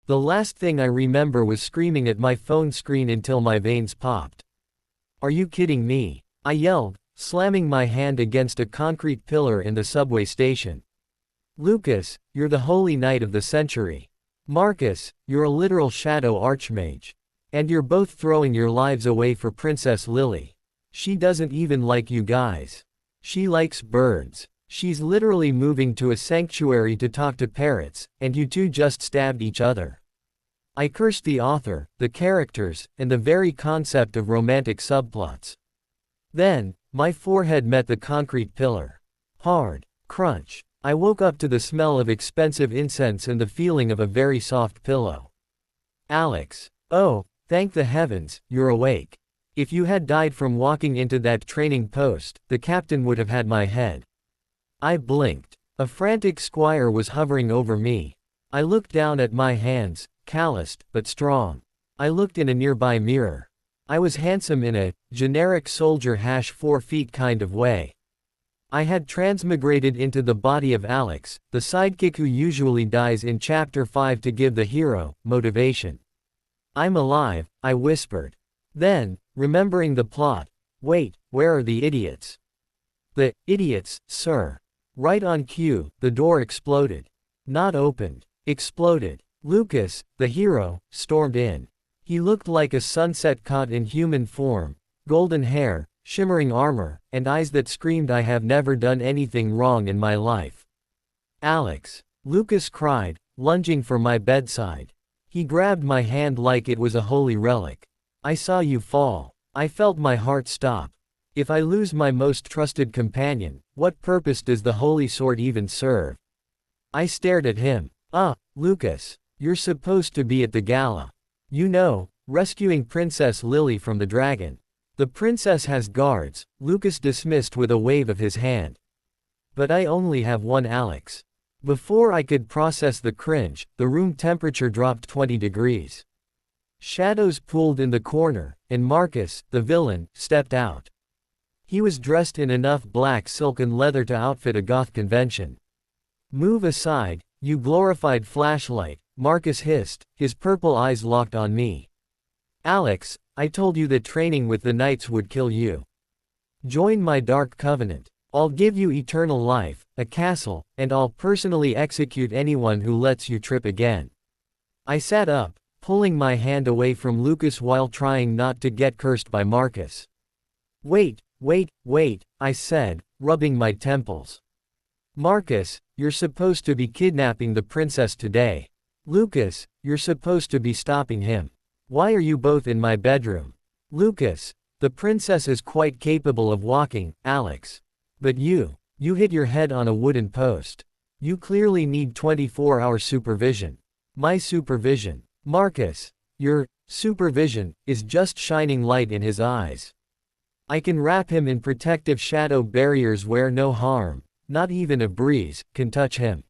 The last thing I remember was screaming at my phone screen until my veins popped. Are you kidding me? I yelled, slamming my hand against a concrete pillar in the subway station. Lucas, you're the holy knight of the century. Marcus, you're a literal shadow archmage. And you're both throwing your lives away for Princess Lily. She doesn't even like you guys. She likes birds. She's literally moving to a sanctuary to talk to parrots, and you two just stabbed each other. I cursed the author, the characters, and the very concept of romantic subplots. Then, my forehead met the concrete pillar. Hard. Crunch. I woke up to the smell of expensive incense and the feeling of a very soft pillow. Alex. Oh, thank the heavens, you're awake. If you had died from walking into that training post, the captain would have had my head. I blinked. A frantic squire was hovering over me. I looked down at my hands, calloused, but strong. I looked in a nearby mirror. I was handsome in a generic soldier 4 feet kind of way. I had transmigrated into the body of Alex, the sidekick who usually dies in Chapter 5 to give the hero motivation. I'm alive, I whispered. Then, remembering the plot, wait, where are the idiots? The idiots, sir. Right on cue, the door exploded. Not opened. Exploded. Lucas, the hero, stormed in. He looked like a sunset caught in human form, golden hair, shimmering armor, and eyes that screamed I have never done anything wrong in my life. Alex. Lucas cried, lunging for my bedside. He grabbed my hand like it was a holy relic. I saw you fall. I felt my heart stop. If I lose my most trusted companion, what purpose does the holy sword even serve? I stared at him. Lucas. You're supposed to be at the gala. You know, rescuing Princess Lily from the dragon. The princess has guards, Lucas dismissed with a wave of his hand. But I only have one Alex. Before I could process the cringe, the room temperature dropped 20 degrees. Shadows pooled in the corner, and Marcus, the villain, stepped out. He was dressed in enough black silk and leather to outfit a goth convention. Move aside, you glorified flashlight, Marcus hissed, his purple eyes locked on me. Alex, I told you that training with the knights would kill you. Join my dark covenant. I'll give you eternal life, a castle, and I'll personally execute anyone who lets you trip again. I sat up, pulling my hand away from Lucas while trying not to get cursed by Marcus. Wait, I said, rubbing my temples. Marcus, you're supposed to be kidnapping the princess today. Lucas, you're supposed to be stopping him. Why are you both in my bedroom? Lucas, the princess is quite capable of walking, Alex. But you hit your head on a wooden post. You clearly need 24-hour supervision. My supervision. Marcus, your supervision is just shining light in his eyes. I can wrap him in protective shadow barriers where no harm, not even a breeze, can touch him.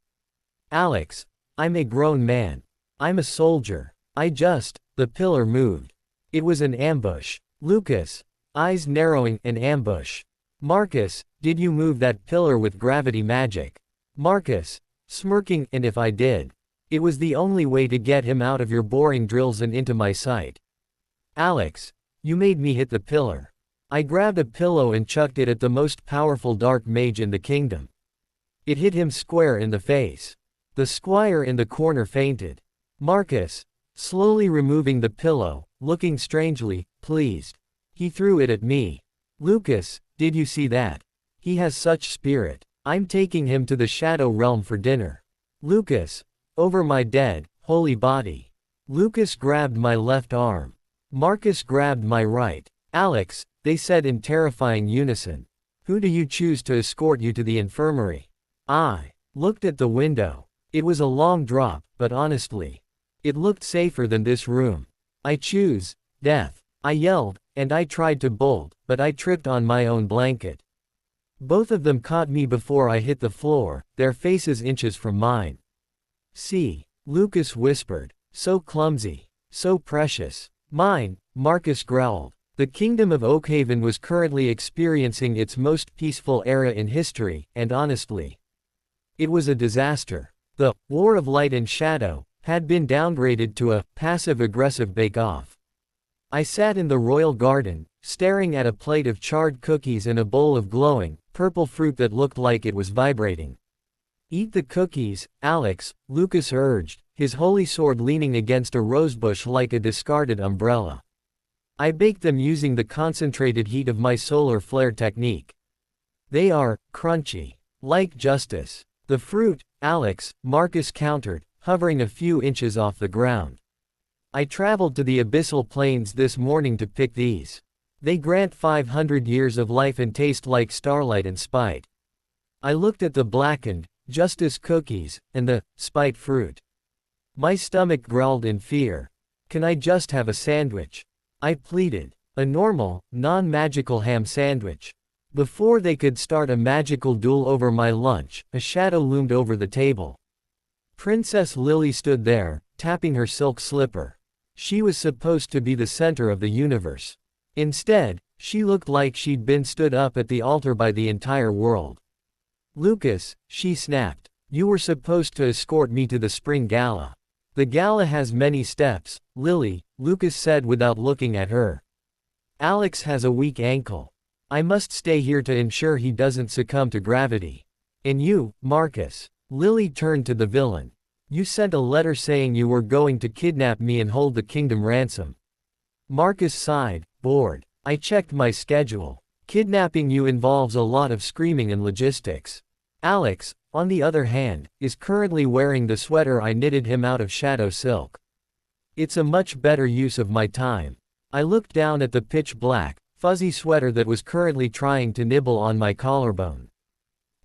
Alex, I'm a grown man. I'm a soldier. The pillar moved. It was an ambush. Lucas, eyes narrowing, an ambush. Marcus, did you move that pillar with gravity magic? Marcus, smirking, and if I did, it was the only way to get him out of your boring drills and into my sight. Alex, you made me hit the pillar. I grabbed a pillow and chucked it at the most powerful dark mage in the kingdom. It hit him square in the face. The squire in the corner fainted. Marcus, slowly removing the pillow, looking strangely pleased. He threw it at me. Lucas, did you see that? He has such spirit. I'm taking him to the shadow realm for dinner. Lucas, over my dead, holy body. Lucas grabbed my left arm. Marcus grabbed my right. Alex, they said in terrifying unison. Who do you choose to escort you to the infirmary? I looked at the window. It was a long drop, but honestly, it looked safer than this room. I choose death. I yelled, and I tried to bolt, but I tripped on my own blanket. Both of them caught me before I hit the floor, their faces inches from mine. See, Lucas whispered, so clumsy, so precious. Mine, Marcus growled. The kingdom of Oakhaven was currently experiencing its most peaceful era in history, and honestly, it was a disaster. The war of light and shadow had been downgraded to a passive-aggressive bake-off. I sat in the royal garden, staring at a plate of charred cookies and a bowl of glowing, purple fruit that looked like it was vibrating. "Eat the cookies, Alex," Lucas urged, his holy sword leaning against a rosebush like a discarded umbrella. I baked them using the concentrated heat of my solar flare technique. "They are crunchy. Like justice." "The fruit, Alex," Marcus countered, hovering a few inches off the ground. "I traveled to the abyssal plains this morning to pick these. They grant 500 years of life and taste like starlight and spite." I looked at the blackened, justice cookies, and the spite fruit. My stomach growled in fear. "Can I just have a sandwich?" I pleaded. "A normal, non-magical ham sandwich." Before they could start a magical duel over my lunch, a shadow loomed over the table. Princess Lily stood there, tapping her silk slipper. She was supposed to be the center of the universe. Instead, she looked like she'd been stood up at the altar by the entire world. "Lucas," she snapped, "you were supposed to escort me to the spring gala." "The gala has many steps, Lily," Lucas said without looking at her. "Alex has a weak ankle. I must stay here to ensure he doesn't succumb to gravity." "And you, Marcus." Lily turned to the villain. "You sent a letter saying you were going to kidnap me and hold the kingdom ransom." Marcus sighed, bored. "I checked my schedule. Kidnapping you involves a lot of screaming and logistics. Alex, on the other hand, is currently wearing the sweater I knitted him out of shadow silk. It's a much better use of my time." I looked down at the pitch-black, fuzzy sweater that was currently trying to nibble on my collarbone.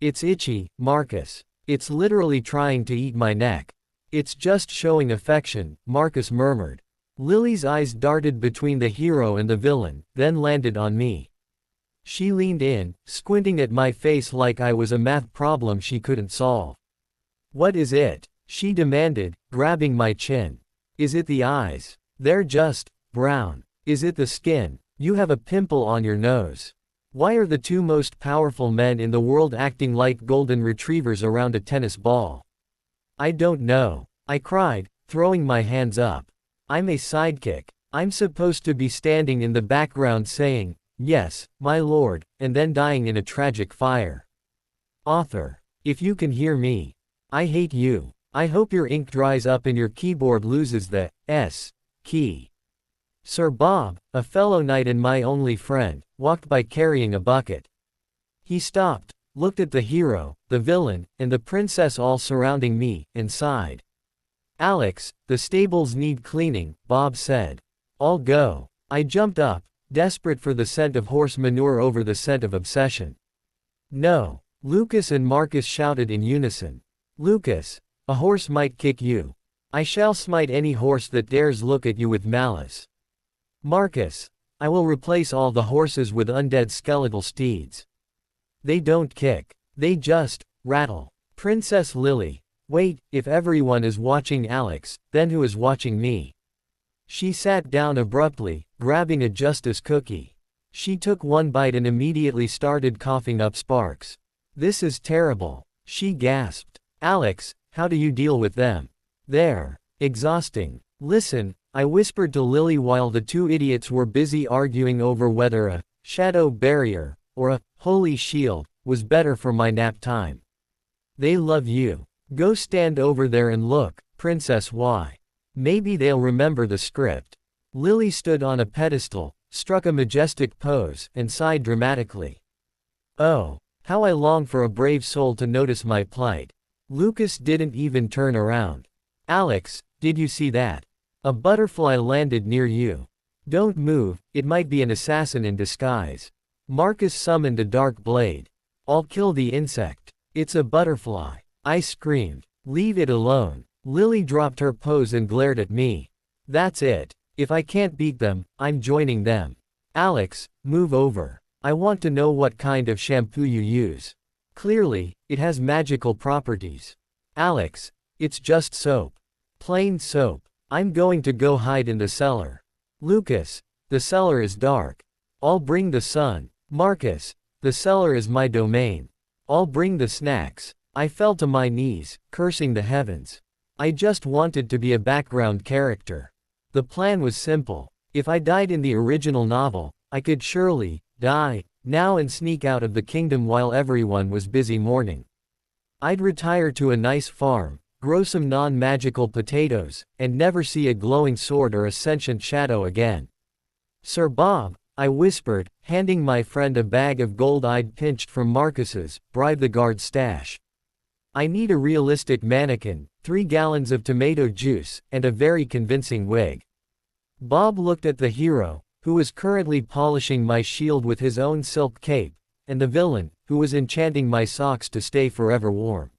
"It's itchy, Marcus. It's literally trying to eat my neck." "It's just showing affection," Marcus murmured. Lily's eyes darted between the hero and the villain, then landed on me. She leaned in, squinting at my face like I was a math problem she couldn't solve. "What is it?" she demanded, grabbing my chin. "Is it the eyes? They're just brown. Is it the skin? You have a pimple on your nose. Why are the two most powerful men in the world acting like golden retrievers around a tennis ball?" "I don't know," I cried, throwing my hands up. "I'm a sidekick. I'm supposed to be standing in the background saying, 'Yes, my lord,' and then dying in a tragic fire." Author. If you can hear me. I hate you. I hope your ink dries up and your keyboard loses the S key. Sir Bob, a fellow knight and my only friend, walked by carrying a bucket. He stopped, looked at the hero, the villain, and the princess all surrounding me, and sighed. "Alex, the stables need cleaning," Bob said. "I'll go." I jumped up, desperate for the scent of horse manure over the scent of obsession. "No," Lucas and Marcus shouted in unison. "Lucas, a horse might kick you. I shall smite any horse that dares look at you with malice." "Marcus, I will replace all the horses with undead skeletal steeds. They don't kick. They just rattle." Princess Lily. "Wait, if everyone is watching Alex, then who is watching me?" She sat down abruptly, grabbing a justice cookie. She took one bite and immediately started coughing up sparks. "This is terrible," she gasped. "Alex, how do you deal with them?" "They're exhausting." "Listen," I whispered to Lily while the two idiots were busy arguing over whether a shadow barrier or a holy shield was better for my nap time. "They love you. Go stand over there and look, Princess Y. Maybe they'll remember the script." Lily stood on a pedestal, struck a majestic pose, and sighed dramatically. "Oh, how I long for a brave soul to notice my plight." Lucas didn't even turn around. "Alex, did you see that? A butterfly landed near you. Don't move, it might be an assassin in disguise." Marcus summoned a dark blade. "I'll kill the insect. It's a butterfly," I screamed. "Leave it alone." Lily dropped her pose and glared at me. "That's it. If I can't beat them, I'm joining them." "Alex, move over. I want to know what kind of shampoo you use. Clearly, it has magical properties." "Alex, it's just soap. Plain soap. I'm going to go hide in the cellar." "Lucas, the cellar is dark. I'll bring the sun." "Marcus, the cellar is my domain. I'll bring the snacks." I fell to my knees, cursing the heavens. I just wanted to be a background character. The plan was simple. If I died in the original novel, I could surely die now and sneak out of the kingdom while everyone was busy mourning. I'd retire to a nice farm, grow some non-magical potatoes, and never see a glowing sword or a sentient shadow again. Sir Bob, I whispered, handing my friend a bag of gold I'd pinched from Marcus's bribe the guard stash. I need a realistic mannequin, 3 gallons of tomato juice, and a very convincing wig. Bob looked at the hero, who was currently polishing my shield with his own silk cape, and the villain, who was enchanting my socks to stay forever warm.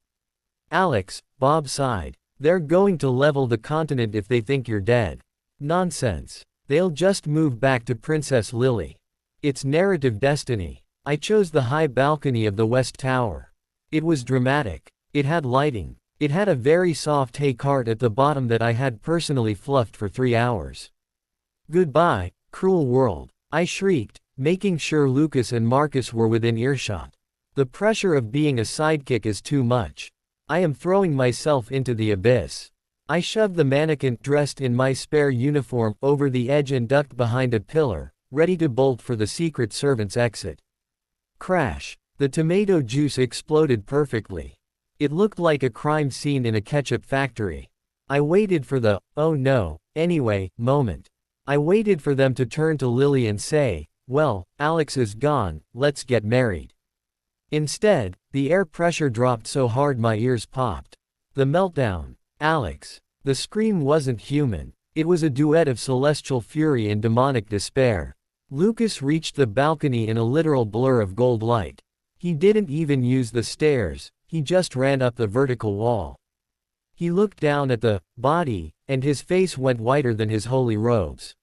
Alex, Bob sighed. They're going to level the continent if they think you're dead. Nonsense. They'll just move back to Princess Lily. It's narrative destiny. I chose the high balcony of the West Tower. It was dramatic. It had lighting. It had a very soft hay cart at the bottom that I had personally fluffed for 3 hours. Goodbye, cruel world, I shrieked, making sure Lucas and Marcus were within earshot. The pressure of being a sidekick is too much. I am throwing myself into the abyss. I shoved the mannequin, dressed in my spare uniform, over the edge and ducked behind a pillar, ready to bolt for the secret servant's exit. Crash. The tomato juice exploded perfectly. It looked like a crime scene in a ketchup factory. I waited for the, oh no, anyway, moment. I waited for them to turn to Lily and say, well, Alex is gone, let's get married. Instead, the air pressure dropped so hard my ears popped. The meltdown. Alex. The scream wasn't human. It was a duet of celestial fury and demonic despair. Lucas reached the balcony in a literal blur of gold light. He didn't even use the stairs, he just ran up the vertical wall. He looked down at the body, and his face went whiter than his holy robes.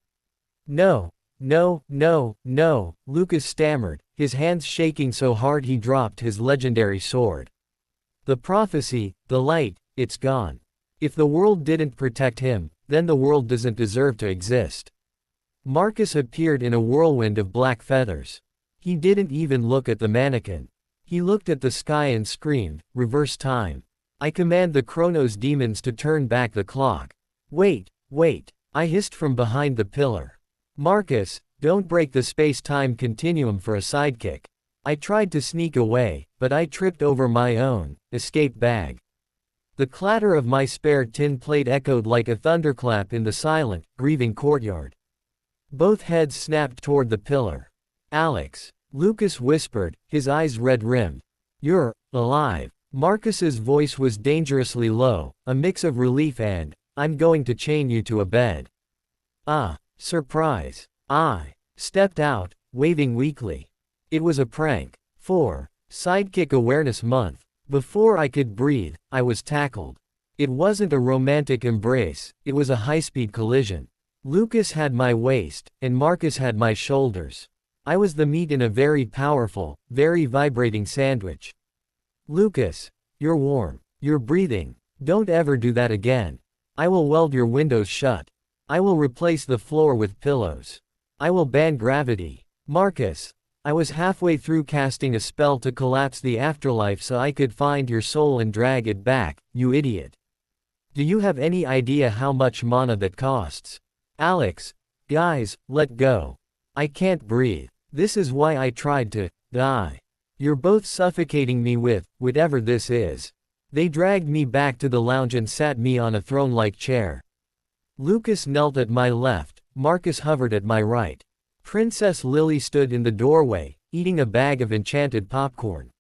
No, no, no, no, Lucas stammered, his hands shaking so hard he dropped his legendary sword. The prophecy, the light, it's gone. If the world didn't protect him, then the world doesn't deserve to exist. Marcus appeared in a whirlwind of black feathers. He didn't even look at the mannequin. He looked at the sky and screamed, reverse time. I command the Chronos demons to turn back the clock. Wait, wait, I hissed from behind the pillar. Marcus, don't break the space-time continuum for a sidekick. I tried to sneak away, but I tripped over my own escape bag. The clatter of my spare tin plate echoed like a thunderclap in the silent, grieving courtyard. Both heads snapped toward the pillar. Alex, Lucas whispered, his eyes red-rimmed. You're alive. Marcus's voice was dangerously low, a mix of relief and, I'm going to chain you to a bed. Ah, surprise. I stepped out, waving weakly. It was a prank. 4. Sidekick Awareness Month. Before I could breathe, I was tackled. It wasn't a romantic embrace, it was a high-speed collision. Lucas had my waist, and Marcus had my shoulders. I was the meat in a very powerful, very vibrating sandwich. Lucas, you're warm. You're breathing. Don't ever do that again. I will weld your windows shut. I will replace the floor with pillows. I will ban gravity. Marcus, I was halfway through casting a spell to collapse the afterlife so I could find your soul and drag it back, you idiot. Do you have any idea how much mana that costs? Alex, guys, let go. I can't breathe. This is why I tried to die. You're both suffocating me with whatever this is. They dragged me back to the lounge and sat me on a throne-like chair. Lucas knelt at my left, Marcus hovered at my right. Princess Lily stood in the doorway, eating a bag of enchanted popcorn.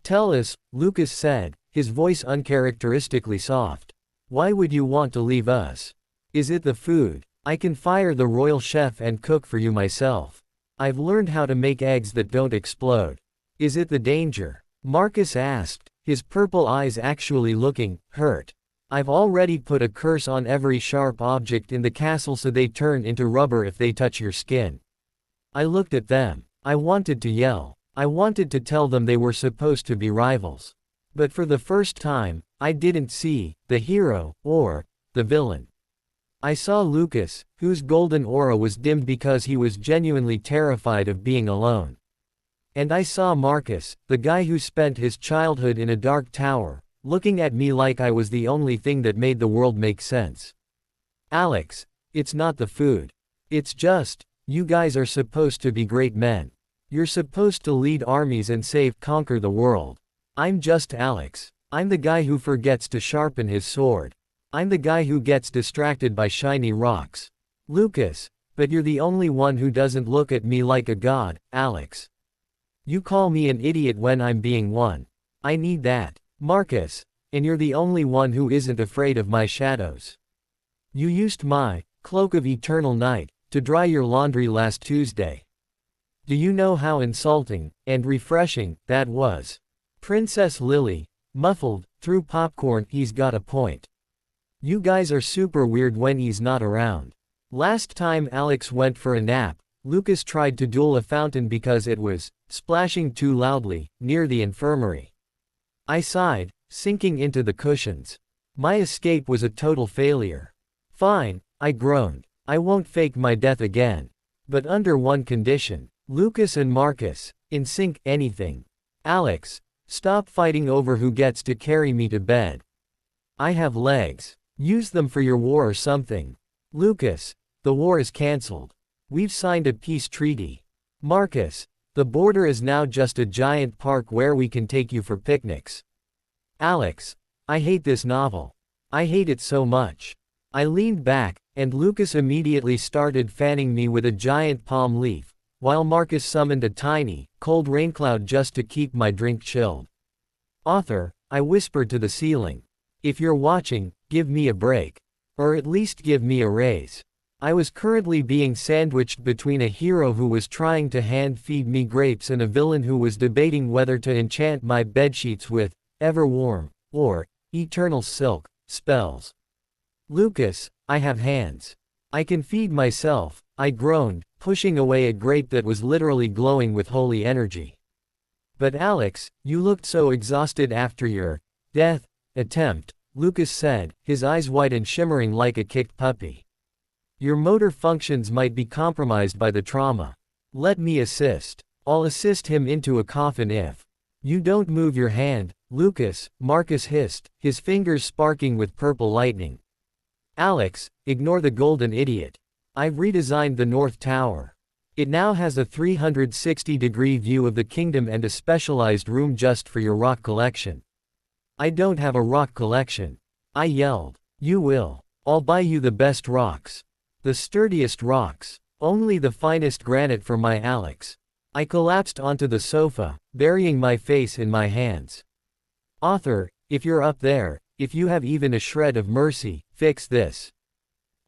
Tell us, Lucas said, his voice uncharacteristically soft. Why would you want to leave us? Is it the food? I can fire the royal chef and cook for you myself. I've learned how to make eggs that don't explode. Is it the danger? Marcus asked, his purple eyes actually looking hurt. I've already put a curse on every sharp object in the castle so they turn into rubber if they touch your skin. I looked at them. I wanted to yell. I wanted to tell them they were supposed to be rivals. But for the first time, I didn't see the hero or the villain. I saw Lucas, whose golden aura was dimmed because he was genuinely terrified of being alone. And I saw Marcus, the guy who spent his childhood in a dark tower, looking at me like I was the only thing that made the world make sense. Alex, it's not the food. It's just, you guys are supposed to be great men. You're supposed to lead armies and conquer the world. I'm just Alex. I'm the guy who forgets to sharpen his sword. I'm the guy who gets distracted by shiny rocks. Lucas, but you're the only one who doesn't look at me like a god, Alex. You call me an idiot when I'm being one. I need that. Marcus, and you're the only one who isn't afraid of my shadows. You used my cloak of eternal night to dry your laundry last Tuesday. Do you know how insulting and refreshing that was? Princess Lily, muffled through popcorn. He's got a point. You guys are super weird when he's not around. Last time Alex went for a nap, Lucas tried to duel a fountain because it was splashing too loudly near the infirmary. I sighed, sinking into the cushions. My escape was a total failure. Fine, I groaned. I won't fake my death again. But under one condition. Lucas and Marcus, in sync, anything. Alex, stop fighting over who gets to carry me to bed. I have legs. Use them for your war or something. Lucas, the war is cancelled. We've signed a peace treaty. Marcus, the border is now just a giant park where we can take you for picnics. Alex, I hate this novel. I hate it so much. I leaned back, and Lucas immediately started fanning me with a giant palm leaf, while Marcus summoned a tiny, cold raincloud just to keep my drink chilled. Author, I whispered to the ceiling. If you're watching, give me a break. Or at least give me a raise. I was currently being sandwiched between a hero who was trying to hand-feed me grapes and a villain who was debating whether to enchant my bedsheets with ever warm or eternal silk spells. Lucas, I have hands. I can feed myself, I groaned, pushing away a grape that was literally glowing with holy energy. But Alex, you looked so exhausted after your death attempt, Lucas said, his eyes white and shimmering like a kicked puppy. Your motor functions might be compromised by the trauma. Let me assist. I'll assist him into a coffin if you don't move your hand, Lucas, Marcus hissed, his fingers sparking with purple lightning. Alex, ignore the golden idiot. I've redesigned the North Tower. It now has a 360-degree view of the kingdom and a specialized room just for your rock collection. I don't have a rock collection. I yelled. You will. I'll buy you the best rocks. The sturdiest rocks. Only the finest granite for my Alex. I collapsed onto the sofa, burying my face in my hands. Author, if you're up there, if you have even a shred of mercy, fix this.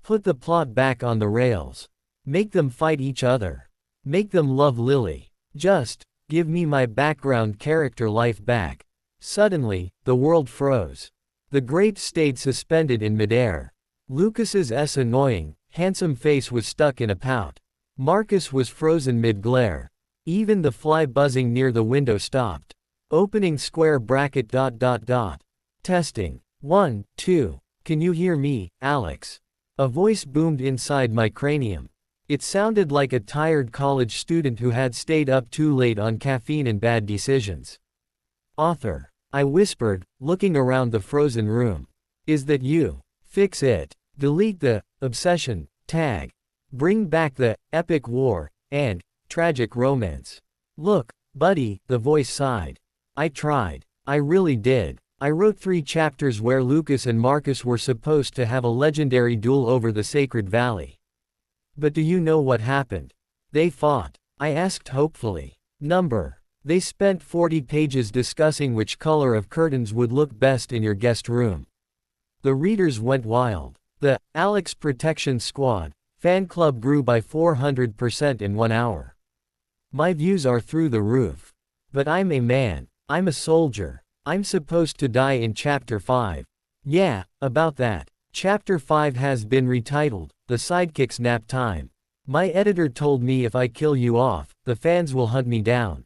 Put the plot back on the rails. Make them fight each other. Make them love Lily. Just give me my background character life back. Suddenly, the world froze. The grapes stayed suspended in midair. Lucas's annoying, handsome face was stuck in a pout. Marcus was frozen mid-glare. Even the fly buzzing near the window stopped. Opening square bracket ... Testing. 1, 2. Can you hear me, Alex? A voice boomed inside my cranium. It sounded like a tired college student who had stayed up too late on caffeine and bad decisions. Author, I whispered, looking around the frozen room. Is that you? Fix it. Delete the obsession tag. Bring back the epic war and tragic romance. Look, buddy, the voice sighed. I tried. I really did. I wrote 3 chapters where Lucas and Marcus were supposed to have a legendary duel over the Sacred Valley. But do you know what happened? They fought. I asked hopefully. Number. They spent 40 pages discussing which color of curtains would look best in your guest room. The readers went wild. The Alex Protection Squad fan club grew by 400% in 1 hour. My views are through the roof. But I'm a man. I'm a soldier. I'm supposed to die in Chapter 5. Yeah, about that. Chapter 5 has been retitled, The Sidekick's Nap Time. My editor told me if I kill you off, the fans will hunt me down.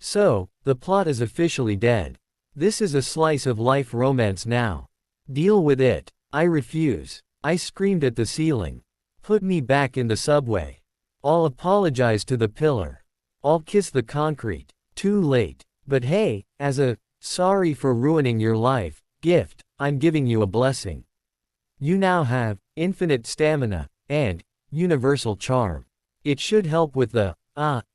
So, the plot is officially dead. This is a slice of life romance now. Deal with it. I refuse. I screamed at the ceiling. Put me back in the subway. I'll apologize to the pillar. I'll kiss the concrete. Too late. But hey, as a Sorry for ruining your life. Gift, I'm giving you a blessing. You now have infinite stamina and universal charm. It should help with the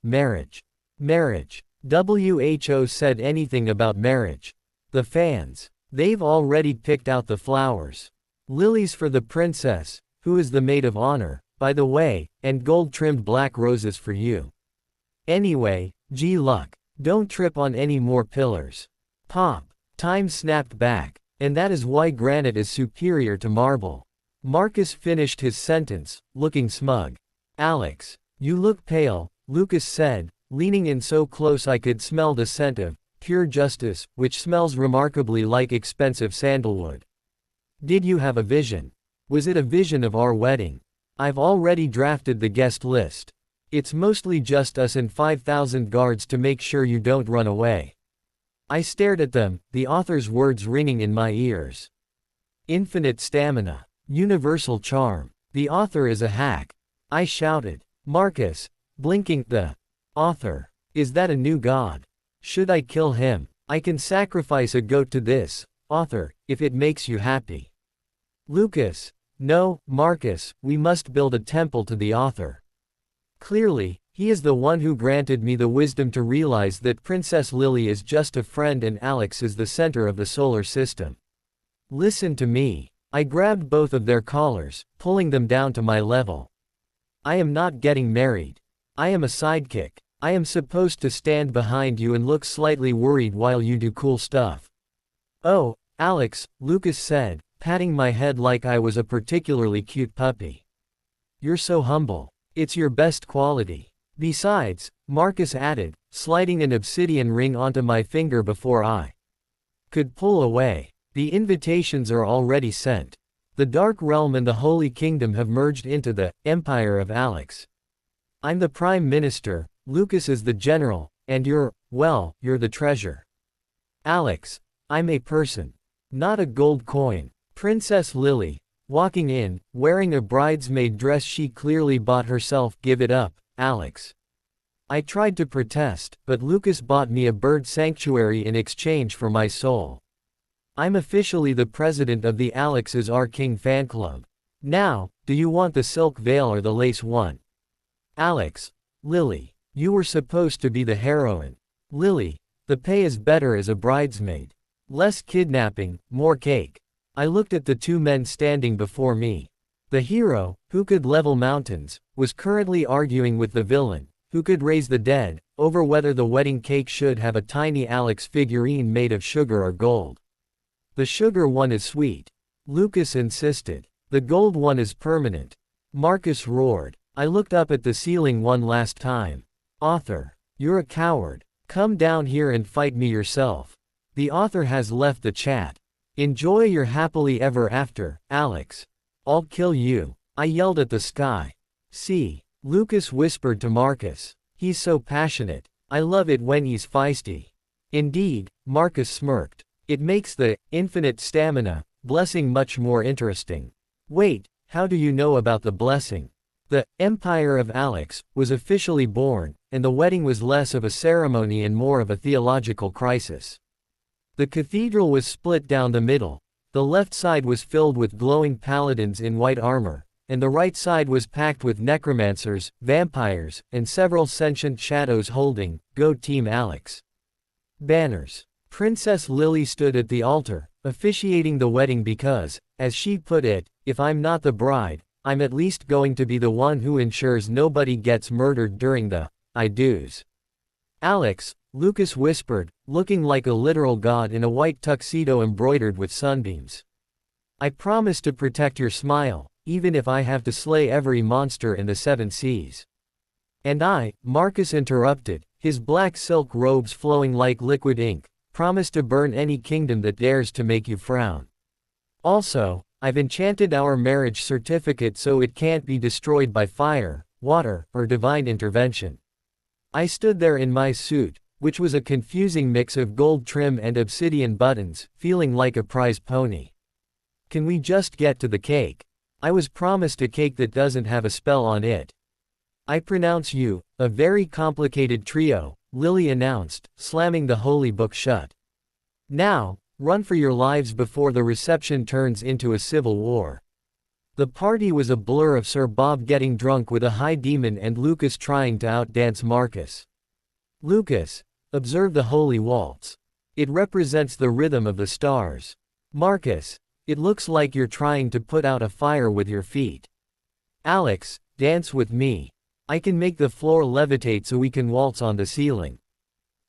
marriage. Marriage. WHO said anything about marriage? The fans. They've already picked out the flowers. Lilies for the princess, who is the maid of honor, by the way, and gold-trimmed black roses for you. Anyway, luck. Don't trip on any more pillars. Pop. Time snapped back. And that is why granite is superior to marble. Marcus finished his sentence, looking smug. Alex, you look pale, Lucas said, leaning in so close I could smell the scent of pure justice, which smells remarkably like expensive sandalwood. Did you have a vision? Was it a vision of our wedding? I've already drafted the guest list. It's mostly just us and 5,000 guards to make sure you don't run away. I stared at them, the author's words ringing in my ears. Infinite stamina. Universal charm. The author is a hack. I shouted. Marcus, blinking, the author. Is that a new god? Should I kill him? I can sacrifice a goat to this author, if it makes you happy. Lucas. No, Marcus, we must build a temple to the author. Clearly, he is the one who granted me the wisdom to realize that Princess Lily is just a friend and Alex is the center of the solar system. Listen to me. I grabbed both of their collars, pulling them down to my level. I am not getting married. I am a sidekick. I am supposed to stand behind you and look slightly worried while you do cool stuff. Oh, Alex, Lucas said, patting my head like I was a particularly cute puppy. You're so humble. It's your best quality. Besides, Marcus added, sliding an obsidian ring onto my finger before I could pull away. The invitations are already sent. The Dark Realm and the Holy Kingdom have merged into the Empire of Alex. I'm the Prime Minister, Lucas is the General, and you're the treasure. Alex, I'm a person. Not a gold coin. Princess Lily, walking in, wearing a bridesmaid dress she clearly bought herself. Give it up, Alex. I tried to protest, but Lucas bought me a bird sanctuary in exchange for my soul. I'm officially the president of the Alex is Our King fan club. Now, do you want the silk veil or the lace one? Alex. Lily. You were supposed to be the heroine. Lily. The pay is better as a bridesmaid. Less kidnapping, more cake. I looked at the two men standing before me. The hero, who could level mountains, was currently arguing with the villain, who could raise the dead, over whether the wedding cake should have a tiny Alex figurine made of sugar or gold. The sugar one is sweet. Lucas insisted. The gold one is permanent. Marcus roared. I looked up at the ceiling one last time. Author. You're a coward. Come down here and fight me yourself. The author has left the chat. Enjoy your happily ever after, Alex. I'll kill you. I yelled at the sky. See. Lucas whispered to Marcus. He's so passionate. I love it when he's feisty. Indeed, Marcus smirked. It makes the infinite stamina blessing much more interesting. Wait, how do you know about the blessing? The Empire of Alex was officially born, and the wedding was less of a ceremony and more of a theological crisis. The cathedral was split down the middle. The left side was filled with glowing paladins in white armor, and the right side was packed with necromancers, vampires, and several sentient shadows holding, "Go Team Alex" banners. Princess Lily stood at the altar, officiating the wedding because, as she put it, if I'm not the bride, I'm at least going to be the one who ensures nobody gets murdered during the I do's. Alex, Lucas whispered, looking like a literal god in a white tuxedo embroidered with sunbeams. I promise to protect your smile, even if I have to slay every monster in the 7 seas. And I, Marcus interrupted, his black silk robes flowing like liquid ink, promise to burn any kingdom that dares to make you frown. Also, I've enchanted our marriage certificate so it can't be destroyed by fire, water, or divine intervention. I stood there in my suit, which was a confusing mix of gold trim and obsidian buttons, feeling like a prize pony. Can we just get to the cake? I was promised a cake that doesn't have a spell on it. I pronounce you, a very complicated trio, Lily announced, slamming the holy book shut. Now, run for your lives before the reception turns into a civil war. The party was a blur of Sir Bob getting drunk with a high demon and Lucas trying to outdance Marcus. Lucas, observe the holy waltz. It represents the rhythm of the stars. Marcus, it looks like you're trying to put out a fire with your feet. Alex, dance with me. I can make the floor levitate so we can waltz on the ceiling.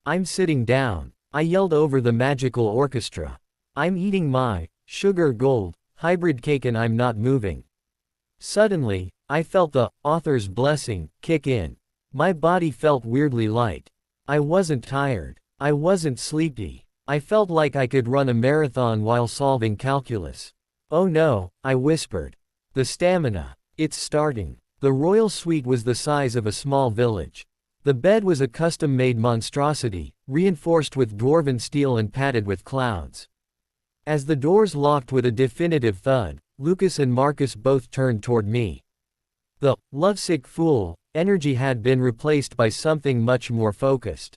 I'm sitting down, I yelled over the magical orchestra. I'm eating my sugar gold hybrid cake and I'm not moving. Suddenly, I felt the author's blessing kick in. My body felt weirdly light. I wasn't tired. I wasn't sleepy. I felt like I could run a marathon while solving calculus. Oh no, I whispered. The stamina. It's starting. The royal suite was the size of a small village. The bed was a custom-made monstrosity, reinforced with dwarven steel and padded with clouds. As the doors locked with a definitive thud, Lucas and Marcus both turned toward me. The lovesick fool energy had been replaced by something much more focused.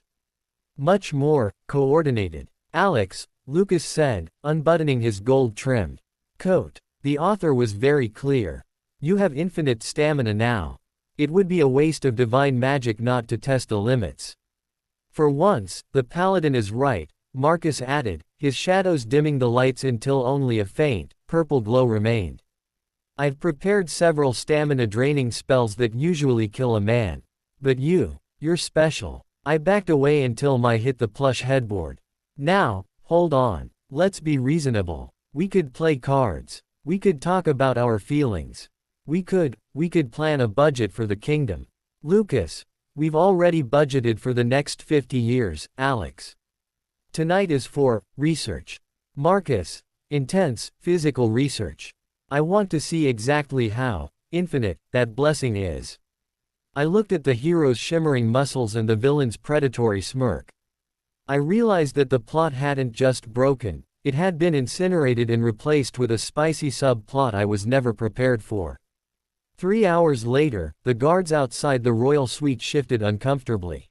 Much more coordinated. Alex, Lucas said, unbuttoning his gold-trimmed coat. The author was very clear. You have infinite stamina now. It would be a waste of divine magic not to test the limits. For once, the paladin is right, Marcus added, his shadows dimming the lights until only a faint, purple glow remained. I've prepared several stamina-draining spells that usually kill a man. But you're special. I backed away until my hit the plush headboard. Now, hold on. Let's be reasonable. We could play cards. We could talk about our feelings. We could plan a budget for the kingdom. Lucas, we've already budgeted for the next 50 years, Alex. Tonight is for research. Marcus, intense, physical research. I want to see exactly how infinite that blessing is. I looked at the hero's shimmering muscles and the villain's predatory smirk. I realized that the plot hadn't just broken, it had been incinerated and replaced with a spicy subplot I was never prepared for. 3 hours later, the guards outside the royal suite shifted uncomfortably.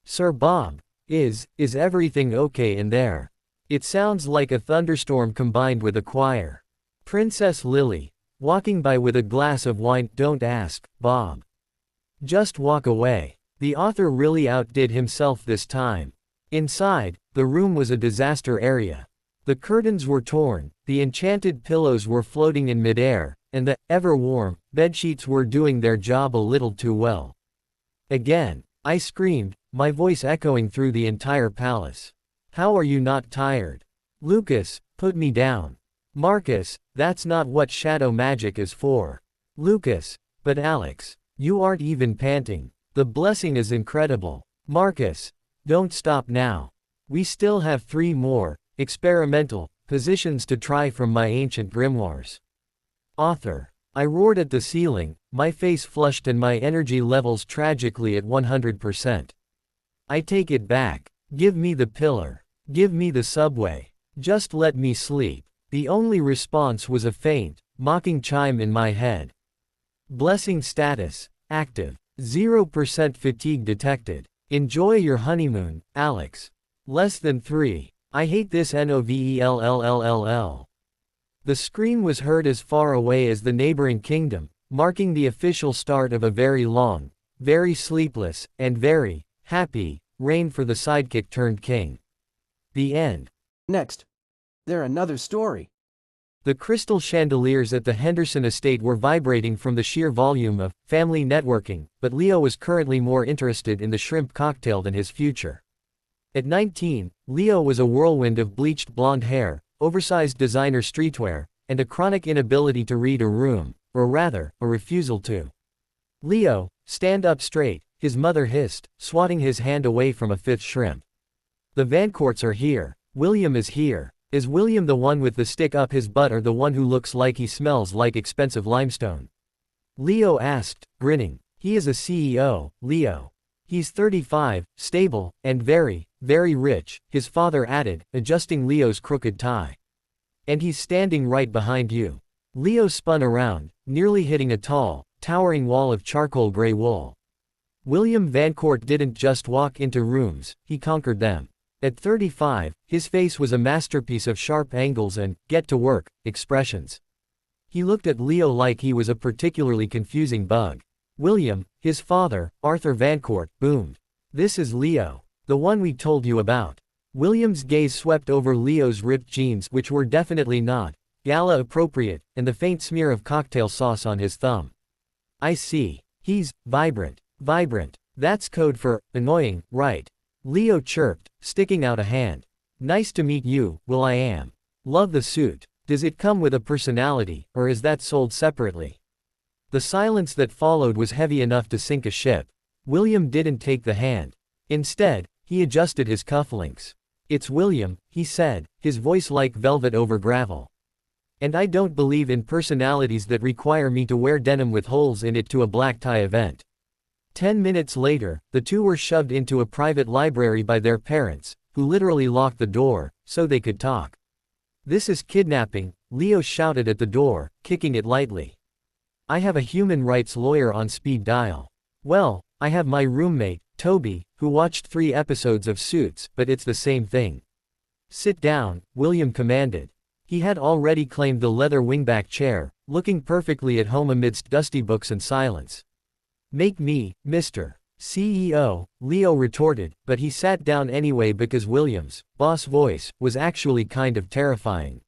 Sir Bob, is everything okay in there? It sounds like a thunderstorm combined with a choir. Princess Lily, walking by with a glass of wine. Don't ask, Bob. Just walk away. The author really outdid himself this time. Inside, the room was a disaster area. The curtains were torn, the enchanted pillows were floating in midair, and the ever-warm bedsheets were doing their job a little too well. Again, I screamed, my voice echoing through the entire palace. How are you not tired? Lucas, put me down. Marcus, that's not what shadow magic is for. Lucas, but Alex, you aren't even panting. The blessing is incredible. Marcus, don't stop now. We still have 3 more experimental positions to try from my ancient grimoires. Author, I roared at the ceiling, my face flushed and my energy levels tragically at 100%. I take it back. Give me the pillar. Give me the subway. Just let me sleep. The only response was a faint, mocking chime in my head. Blessing status, active. 0% fatigue detected. Enjoy your honeymoon, Alex. Less than 3. I hate this novellll. The scream was heard as far away as the neighboring kingdom, marking the official start of a very long, very sleepless, and very happy reign for the sidekick turned king. The end. Next. There another story. The crystal chandeliers at the Henderson estate were vibrating from the sheer volume of family networking, but Leo was currently more interested in the shrimp cocktail than his future. At 19, Leo was a whirlwind of bleached blonde hair, oversized designer streetwear, and a chronic inability to read a room, or rather, a refusal to. Leo, stand up straight, his mother hissed, swatting his hand away from a 5th shrimp. The Vancourts are here. William is here. Is William the one with the stick up his butt or the one who looks like he smells like expensive limestone? Leo asked, grinning. He is a CEO, Leo. He's 35, stable, and very, very rich, his father added, adjusting Leo's crooked tie. And he's standing right behind you. Leo spun around, nearly hitting a tall, towering wall of charcoal gray wool. William Vancourt didn't just walk into rooms, he conquered them. At 35, his face was a masterpiece of sharp angles and get-to-work expressions. He looked at Leo like he was a particularly confusing bug. William, his father, Arthur Vancourt, boomed. "This is Leo. The one we told you about." William's gaze swept over Leo's ripped jeans, which were definitely not gala appropriate, and the faint smear of cocktail sauce on his thumb. "I see. He's vibrant." Vibrant. That's code for annoying, right? Leo chirped, sticking out a hand. "Nice to meet you, Will. I am. Love the suit. Does it come with a personality, or is that sold separately?" The silence that followed was heavy enough to sink a ship. William didn't take the hand. Instead, he adjusted his cufflinks. "It's William," he said, his voice like velvet over gravel. "And I don't believe in personalities that require me to wear denim with holes in it to a black tie event." 10 minutes later, the two were shoved into a private library by their parents, who literally locked the door, so they could talk. "This is kidnapping," Leo shouted at the door, kicking it lightly. "I have a human rights lawyer on speed dial." "Well, I have my roommate, Toby, who watched 3 episodes of Suits, but it's the same thing." "Sit down," William commanded. He had already claimed the leather wingback chair, looking perfectly at home amidst dusty books and silence. "Make me, Mr. CEO," Leo retorted, but he sat down anyway because William's boss voice was actually kind of terrifying.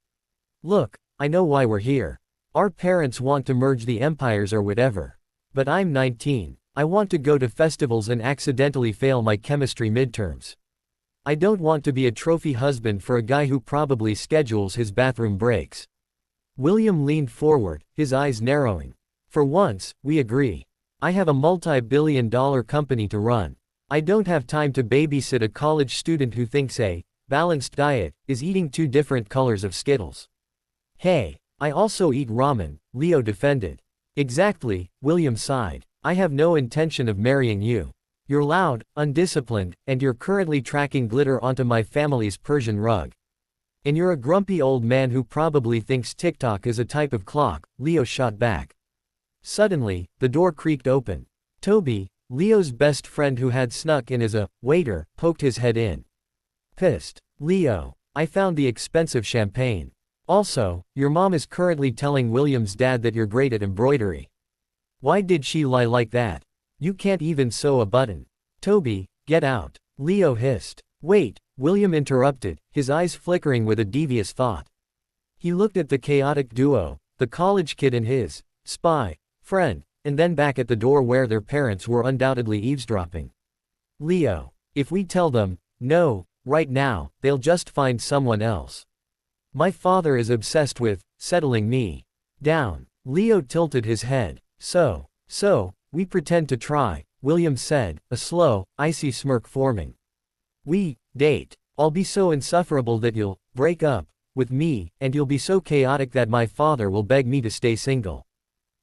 "Look, I know why we're here. Our parents want to merge the empires or whatever. But I'm 19. I want to go to festivals and accidentally fail my chemistry midterms. I don't want to be a trophy husband for a guy who probably schedules his bathroom breaks." William leaned forward, his eyes narrowing. "For once, we agree. I have a multi-billion-dollar company to run. I don't have time to babysit a college student who thinks a balanced diet is eating 2 different colors of Skittles." "Hey, I also eat ramen," Leo defended. "Exactly," William sighed. "I have no intention of marrying you. You're loud, undisciplined, and you're currently tracking glitter onto my family's Persian rug. And you're a grumpy old man who probably thinks TikTok is a type of clock," Leo shot back. Suddenly, the door creaked open. Toby, Leo's best friend who had snuck in as a waiter, poked his head in. "Pissed. Leo, I found the expensive champagne. Also, your mom is currently telling William's dad that you're great at embroidery." "Why did she lie like that? You can't even sew a button." "Toby, get out," Leo hissed. "Wait," William interrupted, his eyes flickering with a devious thought. He looked at the chaotic duo, the college kid and his spy friend, and then back at the door where their parents were undoubtedly eavesdropping. "Leo, if we tell them no right now, they'll just find someone else. My father is obsessed with settling me down." Leo tilted his head. So, we pretend to try," William said, a slow, icy smirk forming. "We date. I'll be so insufferable that you'll break up with me, and you'll be so chaotic that my father will beg me to stay single.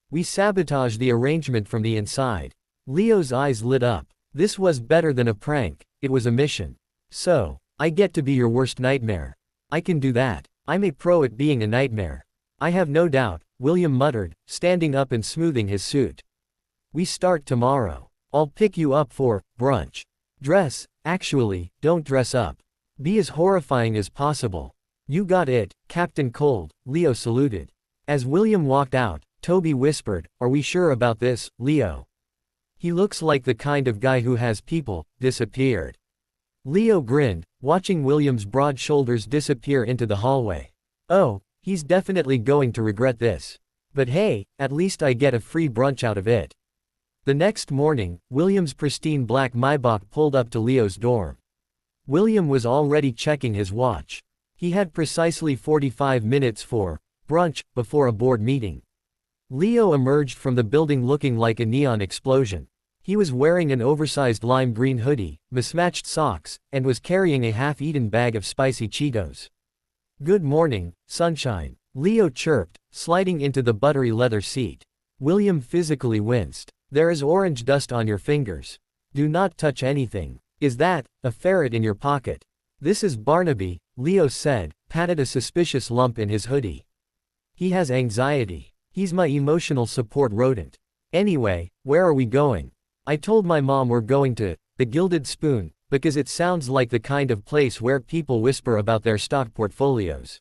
We sabotage the arrangement from the inside." Leo's eyes lit up. This was better than a prank, it was a mission. "So, I get to be your worst nightmare. I can do that. I'm a pro at being a nightmare." "I have no doubt," William muttered, standing up and smoothing his suit. "We start tomorrow. I'll pick you up for brunch. Actually, don't dress up. Be as horrifying as possible." "You got it, Captain Cold," Leo saluted. As William walked out, Toby whispered, "Are we sure about this, Leo? He looks like the kind of guy who has people disappeared." Leo grinned, watching William's broad shoulders disappear into the hallway. "Oh, he's definitely going to regret this. But hey, at least I get a free brunch out of it." The next morning, William's pristine black Maybach pulled up to Leo's dorm. William was already checking his watch. He had precisely 45 minutes for brunch before a board meeting. Leo emerged from the building looking like a neon explosion. He was wearing an oversized lime green hoodie, mismatched socks, and was carrying a half-eaten bag of spicy Cheetos. "Good morning, sunshine," Leo chirped, sliding into the buttery leather seat. William physically winced. "There is orange dust on your fingers. Do not touch anything. Is that a ferret in your pocket?" "This is Barnaby," Leo said, patted a suspicious lump in his hoodie. "He has anxiety. He's my emotional support rodent. Anyway, where are we going?" "I told my mom we're going to the Gilded Spoon," Because it sounds like the kind of place where people whisper about their stock portfolios.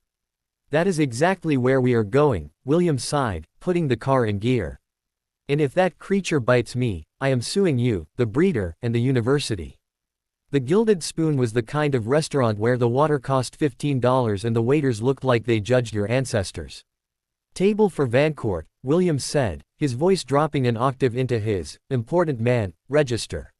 That is exactly where we are going, William sighed, putting the car in gear. And if that creature bites me, I am suing you, the breeder, and the university. The Gilded Spoon was the kind of restaurant where the water cost $15 and the waiters looked like they judged your ancestors. Table for Vancourt, William said, his voice dropping an octave into his, important man, register.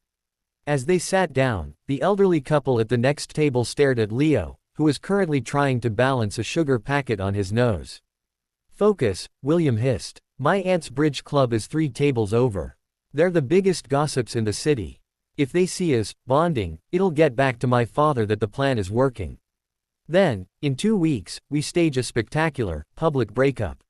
As they sat down, the elderly couple at the next table stared at Leo, who was currently trying to balance a sugar packet on his nose. Focus, William hissed. My aunt's bridge club is 3 tables over. They're the biggest gossips in the city. If they see us bonding, it'll get back to my father that the plan is working. Then, in 2 weeks, we stage a spectacular, public breakup.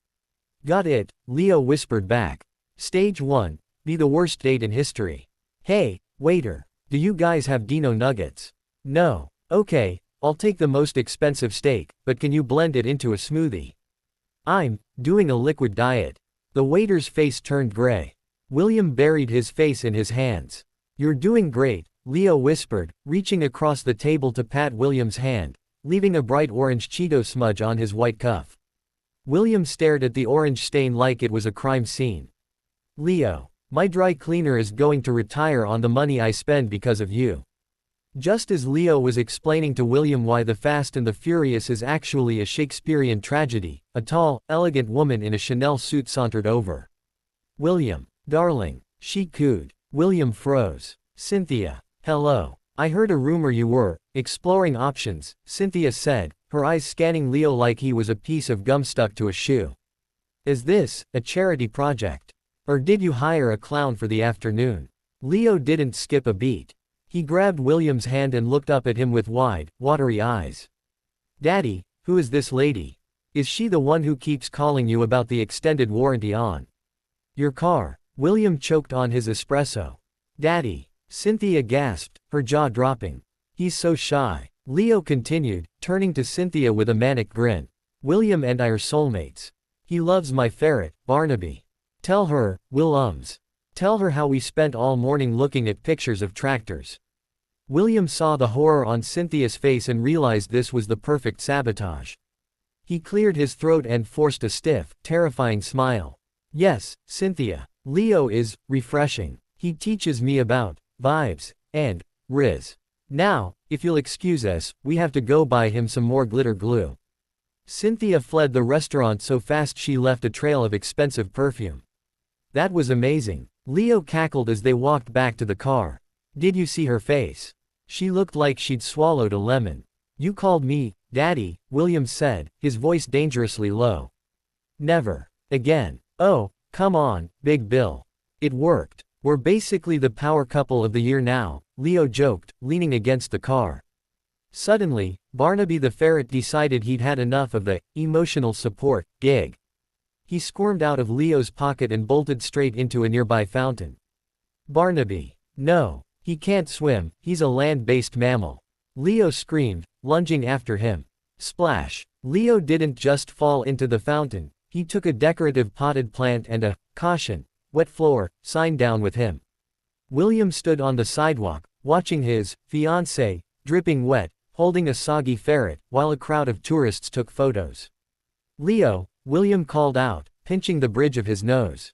Got it, Leo whispered back. Stage 1, be the worst date in history. Hey, waiter, do you guys have Dino nuggets? No. Okay, I'll take the most expensive steak, but can you blend it into a smoothie? I'm doing a liquid diet. The waiter's face turned gray. William buried his face in his hands. You're doing great, Leo whispered, reaching across the table to pat William's hand, leaving a bright orange Cheeto smudge on his white cuff. William stared at the orange stain like it was a crime scene. Leo, my dry cleaner is going to retire on the money I spend because of you. Just as Leo was explaining to William why The Fast and the Furious is actually a Shakespearean tragedy, a tall, elegant woman in a Chanel suit sauntered over. William, darling, she cooed. William froze. Cynthia, hello. I heard a rumor you were exploring options, Cynthia said, her eyes scanning Leo like he was a piece of gum stuck to a shoe. Is this a charity project? Or did you hire a clown for the afternoon? Leo didn't skip a beat. He grabbed William's hand and looked up at him with wide, watery eyes. Daddy, who is this lady? Is she the one who keeps calling you about the extended warranty on your car? William choked on his espresso. Daddy, Cynthia gasped, her jaw dropping. He's so shy. Leo continued, turning to Cynthia with a manic grin. William and I are soulmates. He loves my ferret, Barnaby. Tell her, Will. Tell her how we spent all morning looking at pictures of tractors. William saw the horror on Cynthia's face and realized this was the perfect sabotage. He cleared his throat and forced a stiff, terrifying smile. Yes, Cynthia. Leo is refreshing. He teaches me about vibes and riz. Now, if you'll excuse us, we have to go buy him some more glitter glue. Cynthia fled the restaurant so fast she left a trail of expensive perfume. That was amazing. Leo cackled as they walked back to the car. Did you see her face? She looked like she'd swallowed a lemon. You called me Daddy, William said, his voice dangerously low. Never again. Oh, come on, Big Bill. It worked. We're basically the power couple of the year now, Leo joked, leaning against the car. Suddenly, Barnaby the ferret decided he'd had enough of the emotional support gig. He squirmed out of Leo's pocket and bolted straight into a nearby fountain. Barnaby. No. He can't swim, he's a land-based mammal. Leo screamed, lunging after him. Splash. Leo didn't just fall into the fountain, he took a decorative potted plant and a, caution, wet floor, sign down with him. William stood on the sidewalk, watching his fiancée, dripping wet, holding a soggy ferret, while a crowd of tourists took photos. Leo, William called out, pinching the bridge of his nose.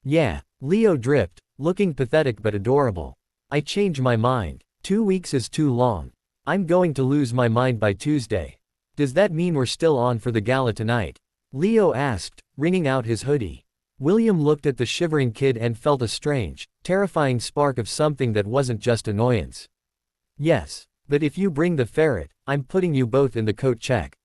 Yeah, Leo dripped, looking pathetic but adorable. I change my mind. 2 weeks is too long. I'm going to lose my mind by Tuesday. Does that mean we're still on for the gala tonight? Leo asked, wringing out his hoodie. William looked at the shivering kid and felt a strange, terrifying spark of something that wasn't just annoyance. Yes, but if you bring the ferret, I'm putting you both in the coat check.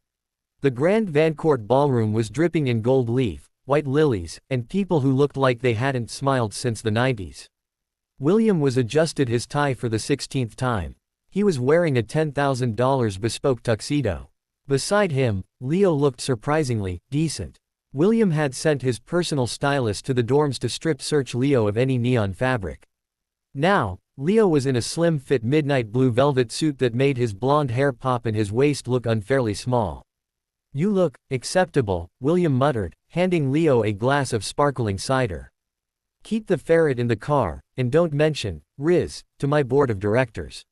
The Grand Vancourt ballroom was dripping in gold leaf, white lilies, and people who looked like they hadn't smiled since the 90s. William was adjusted his tie for the 16th time. He was wearing a $10,000 bespoke tuxedo. Beside him, Leo looked surprisingly decent. William had sent his personal stylist to the dorms to strip search Leo of any neon fabric. Now, Leo was in a slim-fit midnight blue velvet suit that made his blonde hair pop and his waist look unfairly small. You look acceptable, William muttered, handing Leo a glass of sparkling cider. Keep the ferret in the car, and don't mention Riz to my board of directors.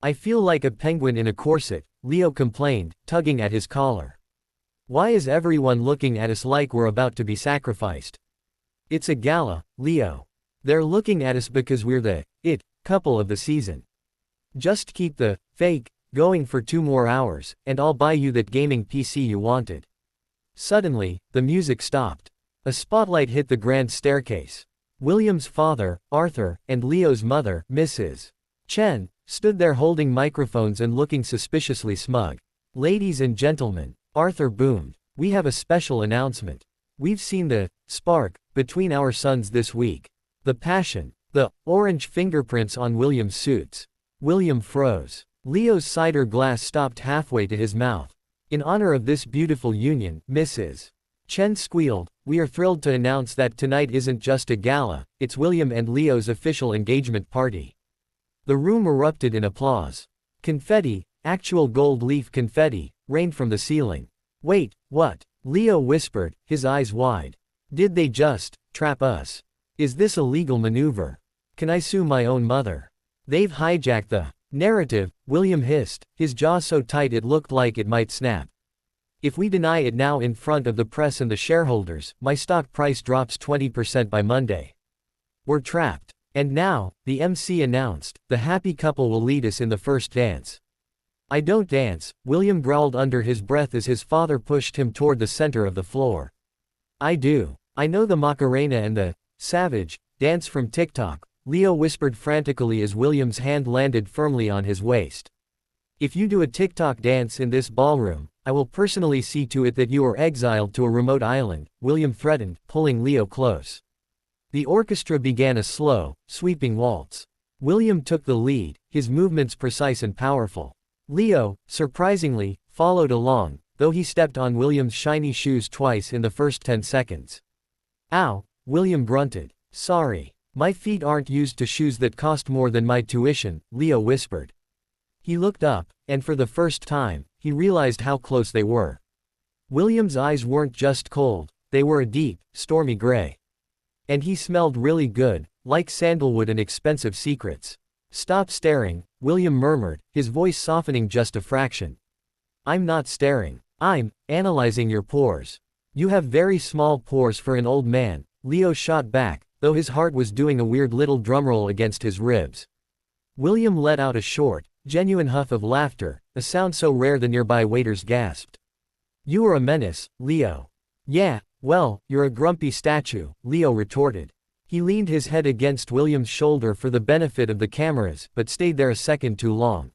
I feel like a penguin in a corset, Leo complained, tugging at his collar. Why is everyone looking at us like we're about to be sacrificed? It's a gala, Leo. They're looking at us because we're the it couple of the season. Just keep the fake going for 2 more hours, and I'll buy you that gaming PC you wanted. Suddenly, the music stopped. A spotlight hit the grand staircase. William's father, Arthur, and Leo's mother, Mrs. Chen, stood there holding microphones and looking suspiciously smug. Ladies and gentlemen, Arthur boomed, we have a special announcement. We've seen the spark between our sons this week. The passion, the orange fingerprints on William's suits. William froze. Leo's cider glass stopped halfway to his mouth. In honor of this beautiful union, Mrs. Chen squealed, we are thrilled to announce that tonight isn't just a gala, it's William and Leo's official engagement party. The room erupted in applause. Confetti, actual gold leaf confetti, rained from the ceiling. Wait, what? Leo whispered, his eyes wide. Did they just trap us? Is this a legal maneuver? Can I sue my own mother? They've hijacked the narrative, William hissed, his jaw so tight it looked like it might snap. If we deny it now in front of the press and the shareholders, my stock price drops 20% by Monday. We're trapped. And now, the MC announced, the happy couple will lead us in the first dance. I don't dance, William growled under his breath as his father pushed him toward the center of the floor. I do. I know the Macarena and the Savage dance from TikTok, Leo whispered frantically as William's hand landed firmly on his waist. If you do a TikTok dance in this ballroom, I will personally see to it that you are exiled to a remote island, William threatened, pulling Leo close. The orchestra began a slow, sweeping waltz. William took the lead, his movements precise and powerful. Leo, surprisingly, followed along, though he stepped on William's shiny shoes twice in the first 10 seconds. Ow, William grunted. Sorry. My feet aren't used to shoes that cost more than my tuition, Leo whispered. He looked up, and for the first time, he realized how close they were. William's eyes weren't just cold, they were a deep, stormy gray. And he smelled really good, like sandalwood and expensive secrets. Stop staring, William murmured, his voice softening just a fraction. I'm not staring. I'm analyzing your pores. You have very small pores for an old man, Leo shot back, though his heart was doing a weird little drumroll against his ribs. William let out a short, genuine huff of laughter, a sound so rare the nearby waiters gasped. You are a menace, Leo. Yeah, well, you're a grumpy statue, Leo retorted. He leaned his head against William's shoulder for the benefit of the cameras, but stayed there a second too long.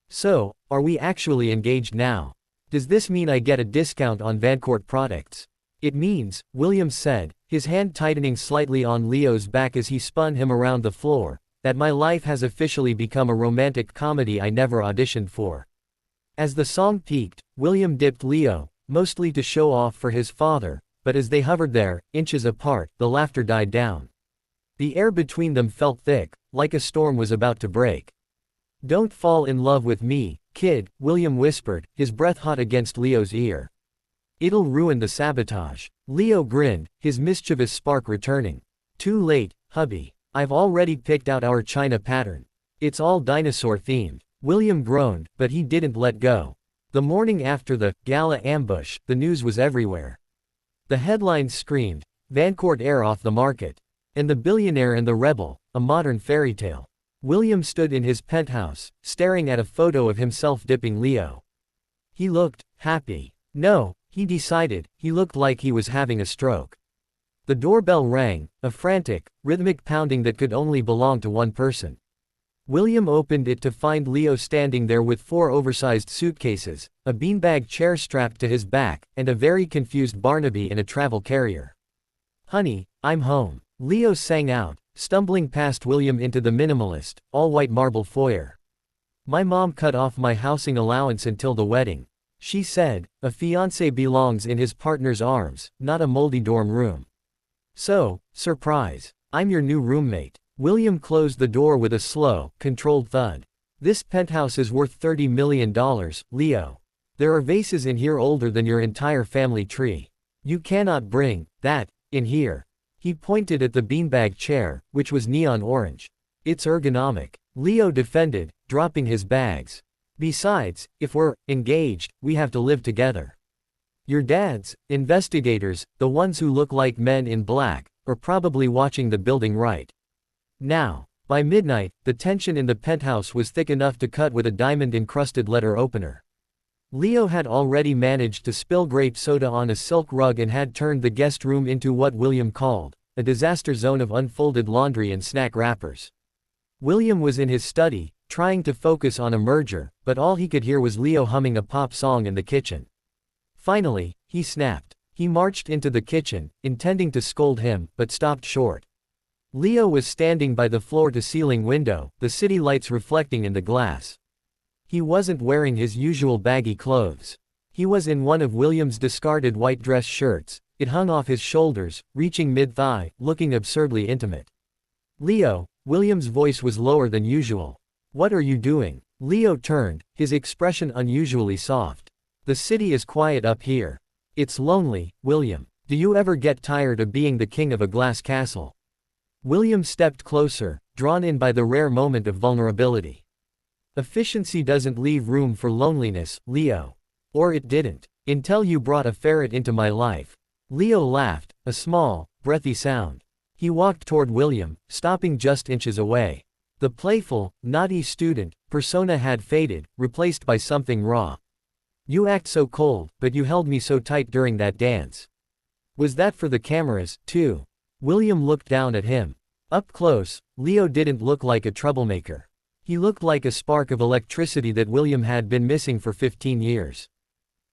So, are we actually engaged now? Does this mean I get a discount on Vancourt products? It means, William said, his hand tightening slightly on Leo's back as he spun him around the floor, that my life has officially become a romantic comedy I never auditioned for. As the song peaked, William dipped Leo, mostly to show off for his father, but as they hovered there, inches apart, the laughter died down. The air between them felt thick, like a storm was about to break. Don't fall in love with me, kid, William whispered, his breath hot against Leo's ear. It'll ruin the sabotage. Leo grinned, his mischievous spark returning. Too late, hubby. I've already picked out our china pattern. It's all dinosaur-themed. William groaned, but he didn't let go. The morning after the gala ambush, the news was everywhere. The headlines screamed, Vancourt Air off the market. And the Billionaire and the Rebel, a modern fairy tale. William stood in his penthouse, staring at a photo of himself dipping Leo. He looked happy. No, he decided, he looked like he was having a stroke. The doorbell rang, a frantic, rhythmic pounding that could only belong to one person. William opened it to find Leo standing there with 4 oversized suitcases, a beanbag chair strapped to his back, and a very confused Barnaby in a travel carrier. Honey, I'm home. Leo sang out, stumbling past William into the minimalist, all-white marble foyer. My mom cut off my housing allowance until the wedding. She said, a fiancé belongs in his partner's arms, not a moldy dorm room. So, surprise. I'm your new roommate. William closed the door with a slow, controlled thud. This penthouse is worth $30 million, Leo. There are vases in here older than your entire family tree. You cannot bring that in here. He pointed at the beanbag chair, which was neon orange. It's ergonomic. Leo defended, dropping his bags. Besides, if we're engaged, we have to live together. Your dads, investigators, the ones who look like men in black, are probably watching the building right now. By midnight, the tension in the penthouse was thick enough to cut with a diamond-encrusted letter opener. Leo had already managed to spill grape soda on a silk rug and had turned the guest room into what William called a disaster zone of unfolded laundry and snack wrappers. William was in his study, trying to focus on a merger, but all he could hear was Leo humming a pop song in the kitchen. Finally, he snapped. He marched into the kitchen, intending to scold him, but stopped short. Leo was standing by the floor-to-ceiling window, the city lights reflecting in the glass. He wasn't wearing his usual baggy clothes. He was in one of William's discarded white dress shirts. It hung off his shoulders, reaching mid-thigh, looking absurdly intimate. "Leo," William's voice was lower than usual. "What are you doing?" Leo turned, his expression unusually soft. "The city is quiet up here. It's lonely, William. Do you ever get tired of being the king of a glass castle?" William stepped closer, drawn in by the rare moment of vulnerability. "Efficiency doesn't leave room for loneliness, Leo. Or it didn't. Until you brought a ferret into my life." Leo laughed, a small, breathy sound. He walked toward William, stopping just inches away. The playful, naughty student persona had faded, replaced by something raw. "You act so cold, but you held me so tight during that dance. Was that for the cameras, too?" William looked down at him. Up close, Leo didn't look like a troublemaker. He looked like a spark of electricity that William had been missing for 15 years.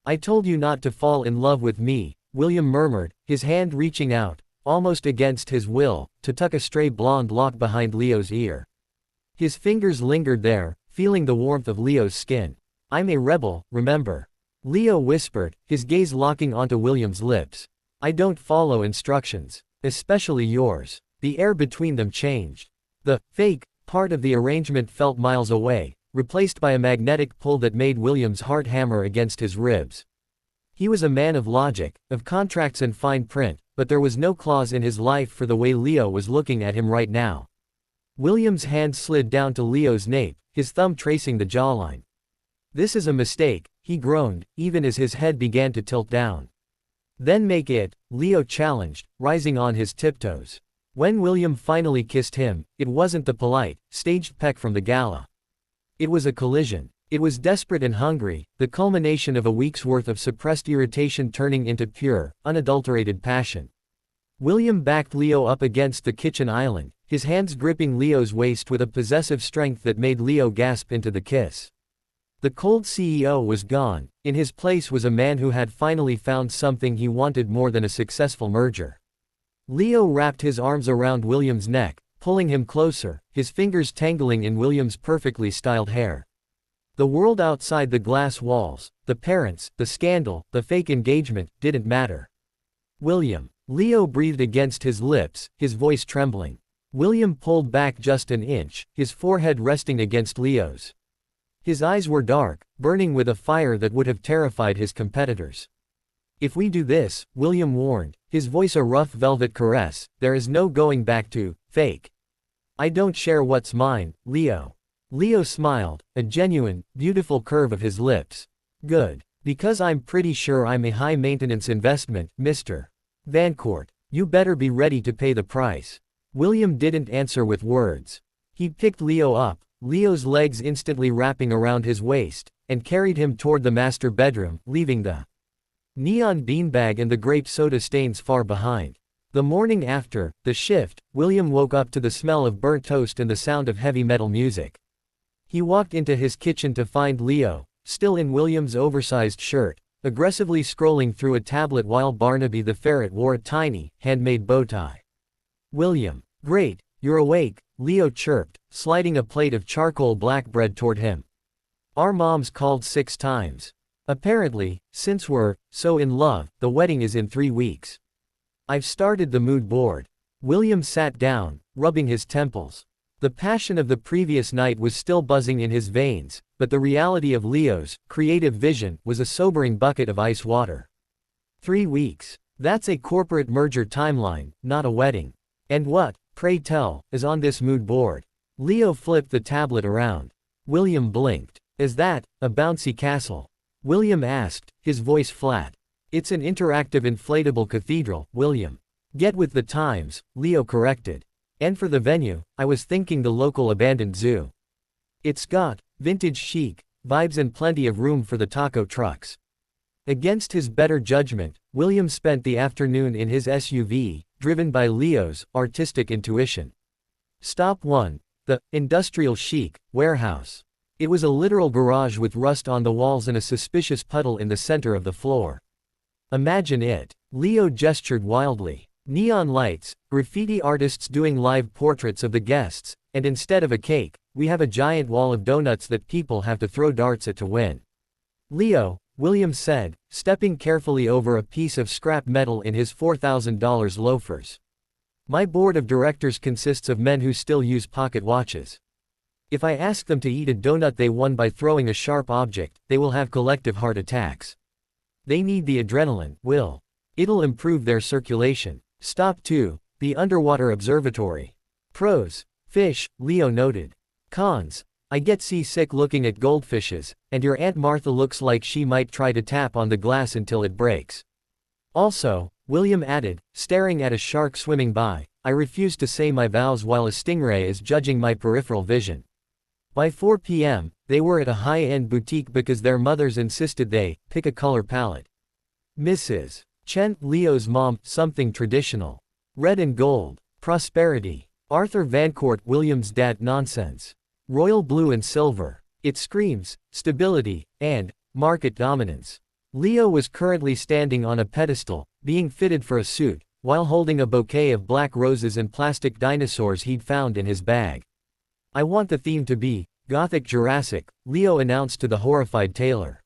"I told you not to fall in love with me," William murmured, his hand reaching out, almost against his will, to tuck a stray blonde lock behind Leo's ear. His fingers lingered there, feeling the warmth of Leo's skin. "I'm a rebel, remember?" Leo whispered, his gaze locking onto William's lips. "I don't follow instructions. Especially yours." The air between them changed. The fake part of the arrangement felt miles away, replaced by a magnetic pull that made William's heart hammer against his ribs. He was a man of logic, of contracts and fine print, but there was no clause in his life for the way Leo was looking at him right now. William's hand slid down to Leo's nape, his thumb tracing the jawline. "This is a mistake," he groaned, even as his head began to tilt down. "Then make it," Leo challenged, rising on his tiptoes. When William finally kissed him, it wasn't the polite, staged peck from the gala. It was a collision. It was desperate and hungry, the culmination of a week's worth of suppressed irritation turning into pure, unadulterated passion. William backed Leo up against the kitchen island, his hands gripping Leo's waist with a possessive strength that made Leo gasp into the kiss. The cold CEO was gone. In his place was a man who had finally found something he wanted more than a successful merger. Leo wrapped his arms around William's neck, pulling him closer, his fingers tangling in William's perfectly styled hair. The world outside the glass walls, the parents, the scandal, the fake engagement, didn't matter. "William." Leo breathed against his lips, his voice trembling. William pulled back just an inch, his forehead resting against Leo's. His eyes were dark, burning with a fire that would have terrified his competitors. "If we do this," William warned, his voice a rough velvet caress, "there is no going back to fake. I don't share what's mine, Leo." Leo smiled, a genuine, beautiful curve of his lips. "Good. Because I'm pretty sure I'm a high-maintenance investment, Mr. Vancourt. You better be ready to pay the price." William didn't answer with words. He picked Leo up, Leo's legs instantly wrapping around his waist, and carried him toward the master bedroom, leaving the neon beanbag and the grape soda stains far behind. The morning after the shift, William woke up to the smell of burnt toast and the sound of heavy metal music. He walked into his kitchen to find Leo, still in William's oversized shirt, aggressively scrolling through a tablet while Barnaby the ferret wore a tiny, handmade bow tie. "William. Great, you're awake," Leo chirped, sliding a plate of charcoal black bread toward him. "Our moms called 6 times. Apparently, since we're so in love, the wedding is in 3 weeks. I've started the mood board." William sat down, rubbing his temples. The passion of the previous night was still buzzing in his veins, but the reality of Leo's creative vision was a sobering bucket of ice water. 3 weeks. That's a corporate merger timeline, not a wedding. And what, pray tell, is on this mood board? Leo flipped the tablet around. William blinked. Is that a bouncy castle? William asked, his voice flat. It's an interactive inflatable cathedral, William. Get with the times, Leo corrected. And for the venue, I was thinking the local abandoned zoo. It's got vintage chic vibes and plenty of room for the taco trucks. Against his better judgment, William spent the afternoon in his SUV, driven by Leo's artistic intuition. Stop 1. The industrial chic warehouse. It was a literal garage with rust on the walls and a suspicious puddle in the center of the floor. Imagine it. Leo gestured wildly. Neon lights, graffiti artists doing live portraits of the guests, and instead of a cake, we have a giant wall of donuts that people have to throw darts at to win. Leo, William said, stepping carefully over a piece of scrap metal in his $4,000 loafers. My board of directors consists of men who still use pocket watches. If I ask them to eat a donut they won by throwing a sharp object, they will have collective heart attacks. They need the adrenaline, Will. It'll improve their circulation. Stop 2. The underwater observatory. Pros. Fish, Leo noted. Cons. I get seasick looking at goldfishes, and your Aunt Martha looks like she might try to tap on the glass until it breaks. Also, William added, staring at a shark swimming by, I refuse to say my vows while a stingray is judging my peripheral vision. By 4 p.m., they were at a high-end boutique because their mothers insisted they pick a color palette. Mrs. Chen, Leo's mom, something traditional. Red and gold. Prosperity. Arthur Vancourt, William's dad, nonsense. Royal blue and silver. It screams stability and market dominance. Leo was currently standing on a pedestal, being fitted for a suit, while holding a bouquet of black roses and plastic dinosaurs he'd found in his bag. I want the theme to be Gothic Jurassic, Leo announced to the horrified tailor.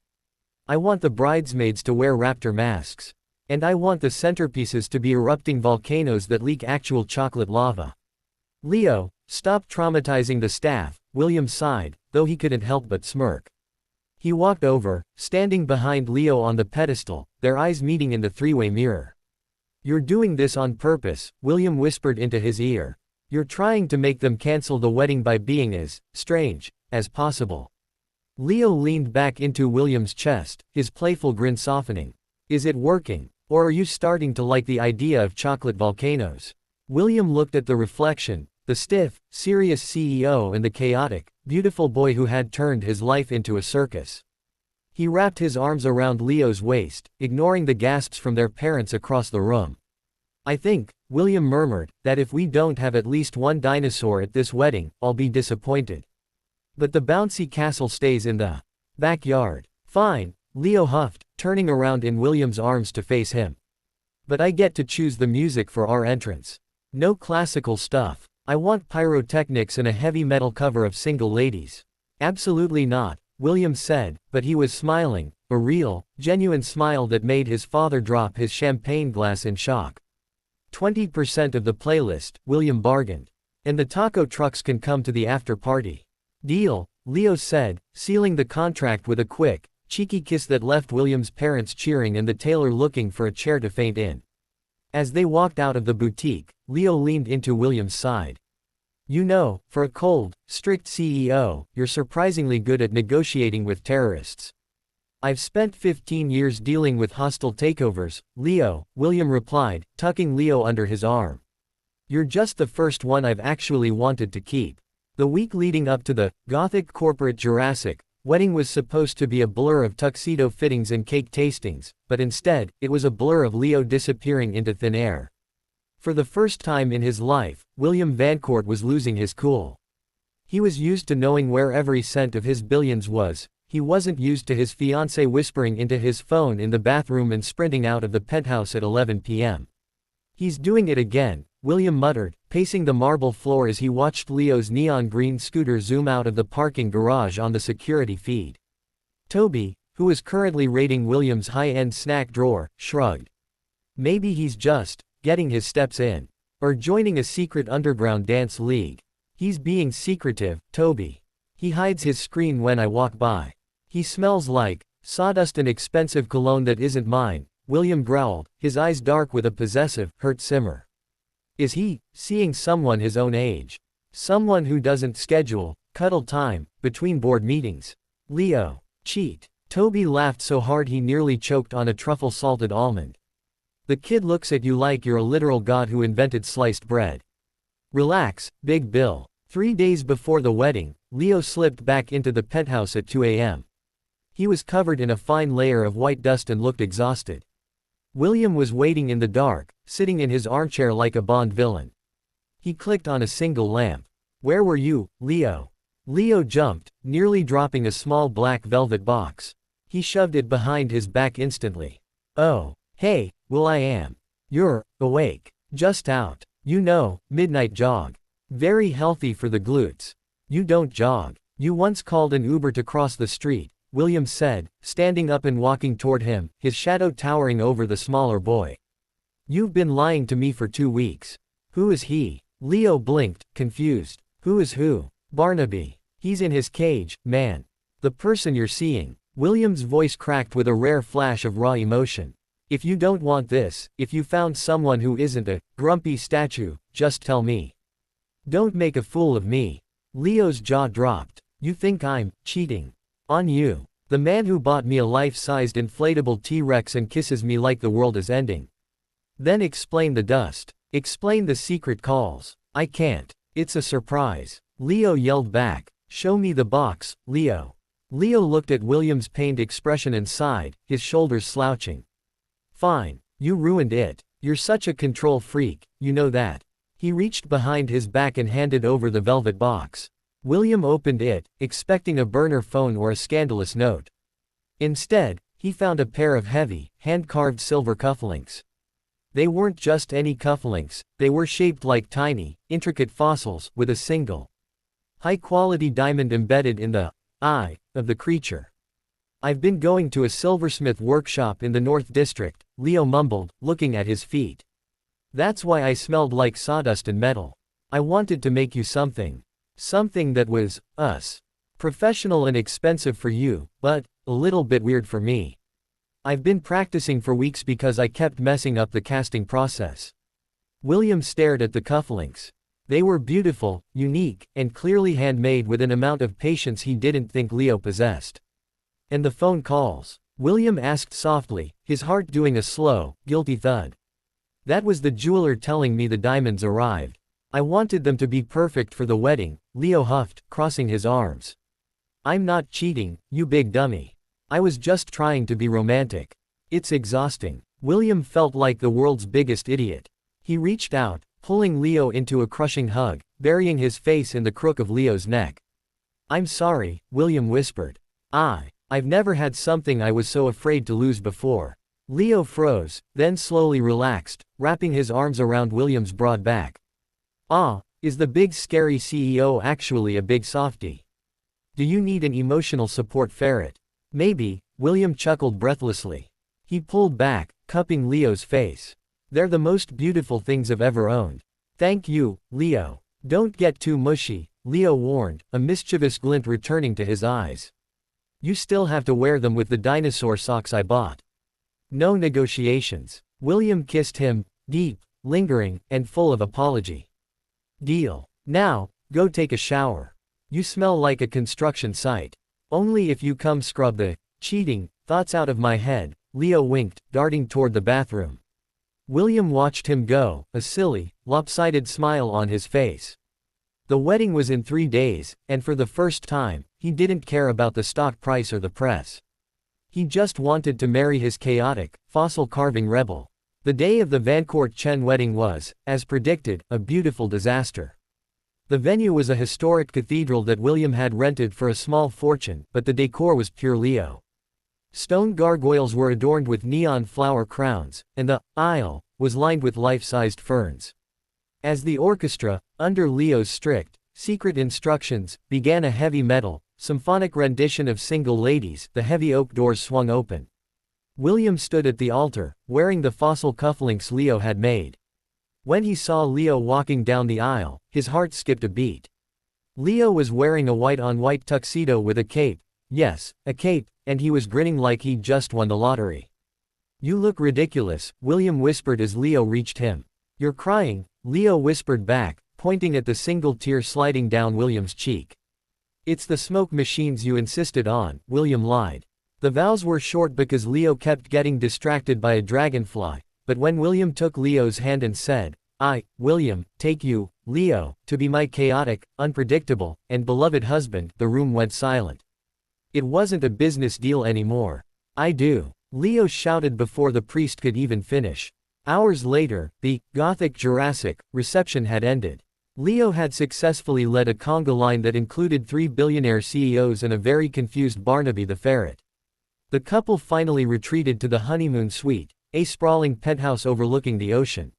I want the bridesmaids to wear raptor masks. And I want the centerpieces to be erupting volcanoes that leak actual chocolate lava. Leo, stop traumatizing the staff, William sighed, though he couldn't help but smirk. He walked over, standing behind Leo on the pedestal, their eyes meeting in the three-way mirror. You're doing this on purpose, William whispered into his ear. You're trying to make them cancel the wedding by being as strange as possible. Leo leaned back into William's chest, his playful grin softening. Is it working? Or are you starting to like the idea of chocolate volcanoes? William looked at the reflection, the stiff, serious CEO and the chaotic, beautiful boy who had turned his life into a circus. He wrapped his arms around Leo's waist, ignoring the gasps from their parents across the room. I think, William murmured, that if we don't have at least one dinosaur at this wedding, I'll be disappointed. But the bouncy castle stays in the backyard. Fine, Leo huffed, turning around in William's arms to face him. But I get to choose the music for our entrance. No classical stuff. I want pyrotechnics and a heavy metal cover of Single Ladies. Absolutely not, William said, but he was smiling, a real, genuine smile that made his father drop his champagne glass in shock. 20% of the playlist, William bargained. And the taco trucks can come to the after party. Deal, Leo said, sealing the contract with a quick, cheeky kiss that left William's parents cheering and the tailor looking for a chair to faint in. As they walked out of the boutique, Leo leaned into William's side. You know, for a cold, strict CEO, you're surprisingly good at negotiating with terrorists. I've spent 15 years dealing with hostile takeovers, Leo, William replied, tucking Leo under his arm. You're just the first one I've actually wanted to keep. The week leading up to the Gothic corporate Jurassic wedding was supposed to be a blur of tuxedo fittings and cake tastings, but instead, it was a blur of Leo disappearing into thin air. For the first time in his life, William Vancourt was losing his cool. He was used to knowing where every cent of his billions was. He wasn't used to his fiancée whispering into his phone in the bathroom and sprinting out of the penthouse at 11 p.m. He's doing it again, William muttered, pacing the marble floor as he watched Leo's neon green scooter zoom out of the parking garage on the security feed. Toby, who was currently raiding William's high-end snack drawer, shrugged. Maybe he's just getting his steps in. Or joining a secret underground dance league. He's being secretive, Toby. He hides his screen when I walk by. He smells like sawdust and expensive cologne that isn't mine, William growled, his eyes dark with a possessive, hurt simmer. Is he seeing someone his own age? Someone who doesn't schedule cuddle time between board meetings. Leo. Cheat. Toby laughed so hard he nearly choked on a truffle-salted almond. The kid looks at you like you're a literal god who invented sliced bread. Relax, Big Bill. 3 days before the wedding, Leo slipped back into the penthouse at 2 a.m. He was covered in a fine layer of white dust and looked exhausted. William was waiting in the dark, sitting in his armchair like a Bond villain. He clicked on a single lamp. Where were you, Leo? Leo jumped, nearly dropping a small black velvet box. He shoved it behind his back instantly. Oh, hey, Will, I am. You're awake. Just out. You know, midnight jog. Very healthy for the glutes. You don't jog. You once called an Uber to cross the street, William said, standing up and walking toward him, his shadow towering over the smaller boy. You've been lying to me for 2 weeks. Who is he? Leo blinked, confused. Who is who? Barnaby. He's in his cage, man. The person you're seeing. William's voice cracked with a rare flash of raw emotion. If you don't want this, if you found someone who isn't a grumpy statue, just tell me. Don't make a fool of me. Leo's jaw dropped. You think I'm cheating on you? The man who bought me a life-sized inflatable T-Rex and kisses me like the world is ending. Then explain the dust. Explain the secret calls. I can't. It's a surprise. Leo yelled back. Show me the box, Leo. Leo looked at William's pained expression and sighed, his shoulders slouching. Fine. You ruined it. You're such a control freak, you know that. He reached behind his back and handed over the velvet box. William opened it, expecting a burner phone or a scandalous note. Instead, he found a pair of heavy, hand-carved silver cufflinks. They weren't just any cufflinks, they were shaped like tiny, intricate fossils, with a single, high-quality diamond embedded in the eye of the creature. I've been going to a silversmith workshop in the North District, Leo mumbled, looking at his feet. That's why I smelled like sawdust and metal. I wanted to make you something. Something that was, us. Professional and expensive for you, but a little bit weird for me. I've been practicing for weeks because I kept messing up the casting process. William stared at the cufflinks. They were beautiful, unique, and clearly handmade with an amount of patience he didn't think Leo possessed. And the phone calls? William asked softly, his heart doing a slow, guilty thud. That was the jeweler telling me the diamonds arrived. I wanted them to be perfect for the wedding, Leo huffed, crossing his arms. I'm not cheating, you big dummy. I was just trying to be romantic. It's exhausting. William felt like the world's biggest idiot. He reached out, pulling Leo into a crushing hug, burying his face in the crook of Leo's neck. I'm sorry, William whispered. I've never had something I was so afraid to lose before. Leo froze, then slowly relaxed, wrapping his arms around William's broad back. Is the big scary CEO actually a big softie? Do you need an emotional support ferret? Maybe, William chuckled breathlessly. He pulled back, cupping Leo's face. They're the most beautiful things I've ever owned. Thank you, Leo. Don't get too mushy, Leo warned, a mischievous glint returning to his eyes. You still have to wear them with the dinosaur socks I bought. No negotiations. William kissed him, deep, lingering, and full of apology. Deal. Now, go take a shower. You smell like a construction site. Only if you come scrub the cheating thoughts out of my head, Leo winked, darting toward the bathroom. William watched him go, a silly, lopsided smile on his face. The wedding was in 3 days, and for the first time, he didn't care about the stock price or the press. He just wanted to marry his chaotic, fossil-carving rebel. The day of the Vancourt Chen wedding was, as predicted, a beautiful disaster. The venue was a historic cathedral that William had rented for a small fortune, but the decor was pure Leo. Stone gargoyles were adorned with neon flower crowns, and the aisle was lined with life-sized ferns. As the orchestra, under Leo's strict, secret instructions, began a heavy metal, symphonic rendition of Single Ladies, the heavy oak doors swung open. William stood at the altar, wearing the fossil cufflinks Leo had made. When he saw Leo walking down the aisle, his heart skipped a beat. Leo was wearing a white-on-white tuxedo with a cape, yes, a cape, and he was grinning like he'd just won the lottery. You look ridiculous, William whispered as Leo reached him. You're crying, Leo whispered back, pointing at the single tear sliding down William's cheek. "It's the smoke machines you insisted on," William lied. The vows were short because Leo kept getting distracted by a dragonfly, but when William took Leo's hand and said, "I, William, take you, Leo, to be my chaotic, unpredictable, and beloved husband," the room went silent. It wasn't a business deal anymore. "I do," Leo shouted before the priest could even finish. Hours later, the Gothic Jurassic reception had ended. Leo had successfully led a conga line that included 3 billionaire CEOs and a very confused Barnaby the ferret. The couple finally retreated to the honeymoon suite, a sprawling penthouse overlooking the ocean.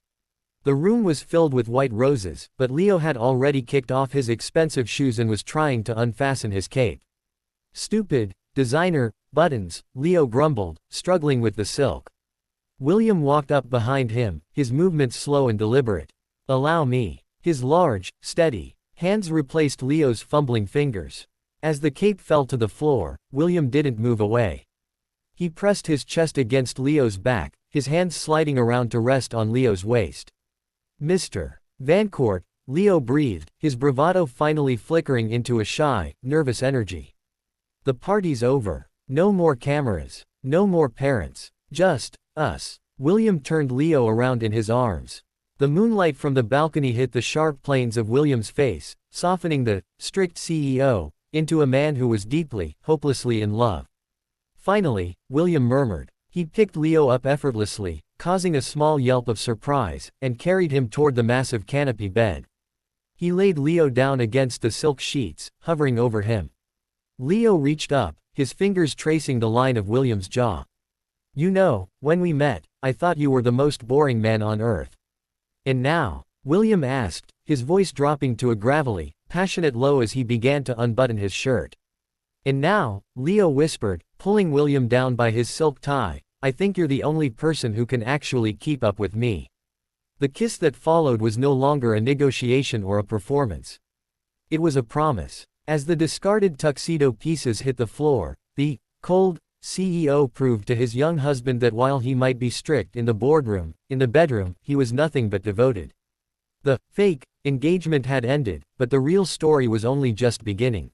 The room was filled with white roses, but Leo had already kicked off his expensive shoes and was trying to unfasten his cape. "Stupid designer buttons," Leo grumbled, struggling with the silk. William walked up behind him, his movements slow and deliberate. "Allow me." His large, steady hands replaced Leo's fumbling fingers. As the cape fell to the floor, William didn't move away. He pressed his chest against Leo's back, his hands sliding around to rest on Leo's waist. "Mr. Vancourt," Leo breathed, his bravado finally flickering into a shy, nervous energy. "The party's over. No more cameras. No more parents. Just us." William turned Leo around in his arms. The moonlight from the balcony hit the sharp planes of William's face, softening the strict CEO into a man who was deeply, hopelessly in love. Finally, William murmured. He picked Leo up effortlessly, causing a small yelp of surprise, and carried him toward the massive canopy bed. He laid Leo down against the silk sheets, hovering over him. Leo reached up, his fingers tracing the line of William's jaw. "You know, when we met, I thought you were the most boring man on earth. And now?" William asked, his voice dropping to a gravelly, passionate low as he began to unbutton his shirt. "And now," Leo whispered, pulling William down by his silk tie, "I think you're the only person who can actually keep up with me." The kiss that followed was no longer a negotiation or a performance. It was a promise. As the discarded tuxedo pieces hit the floor, the cold CEO proved to his young husband that while he might be strict in the boardroom, in the bedroom, he was nothing but devoted. The fake engagement had ended, but the real story was only just beginning.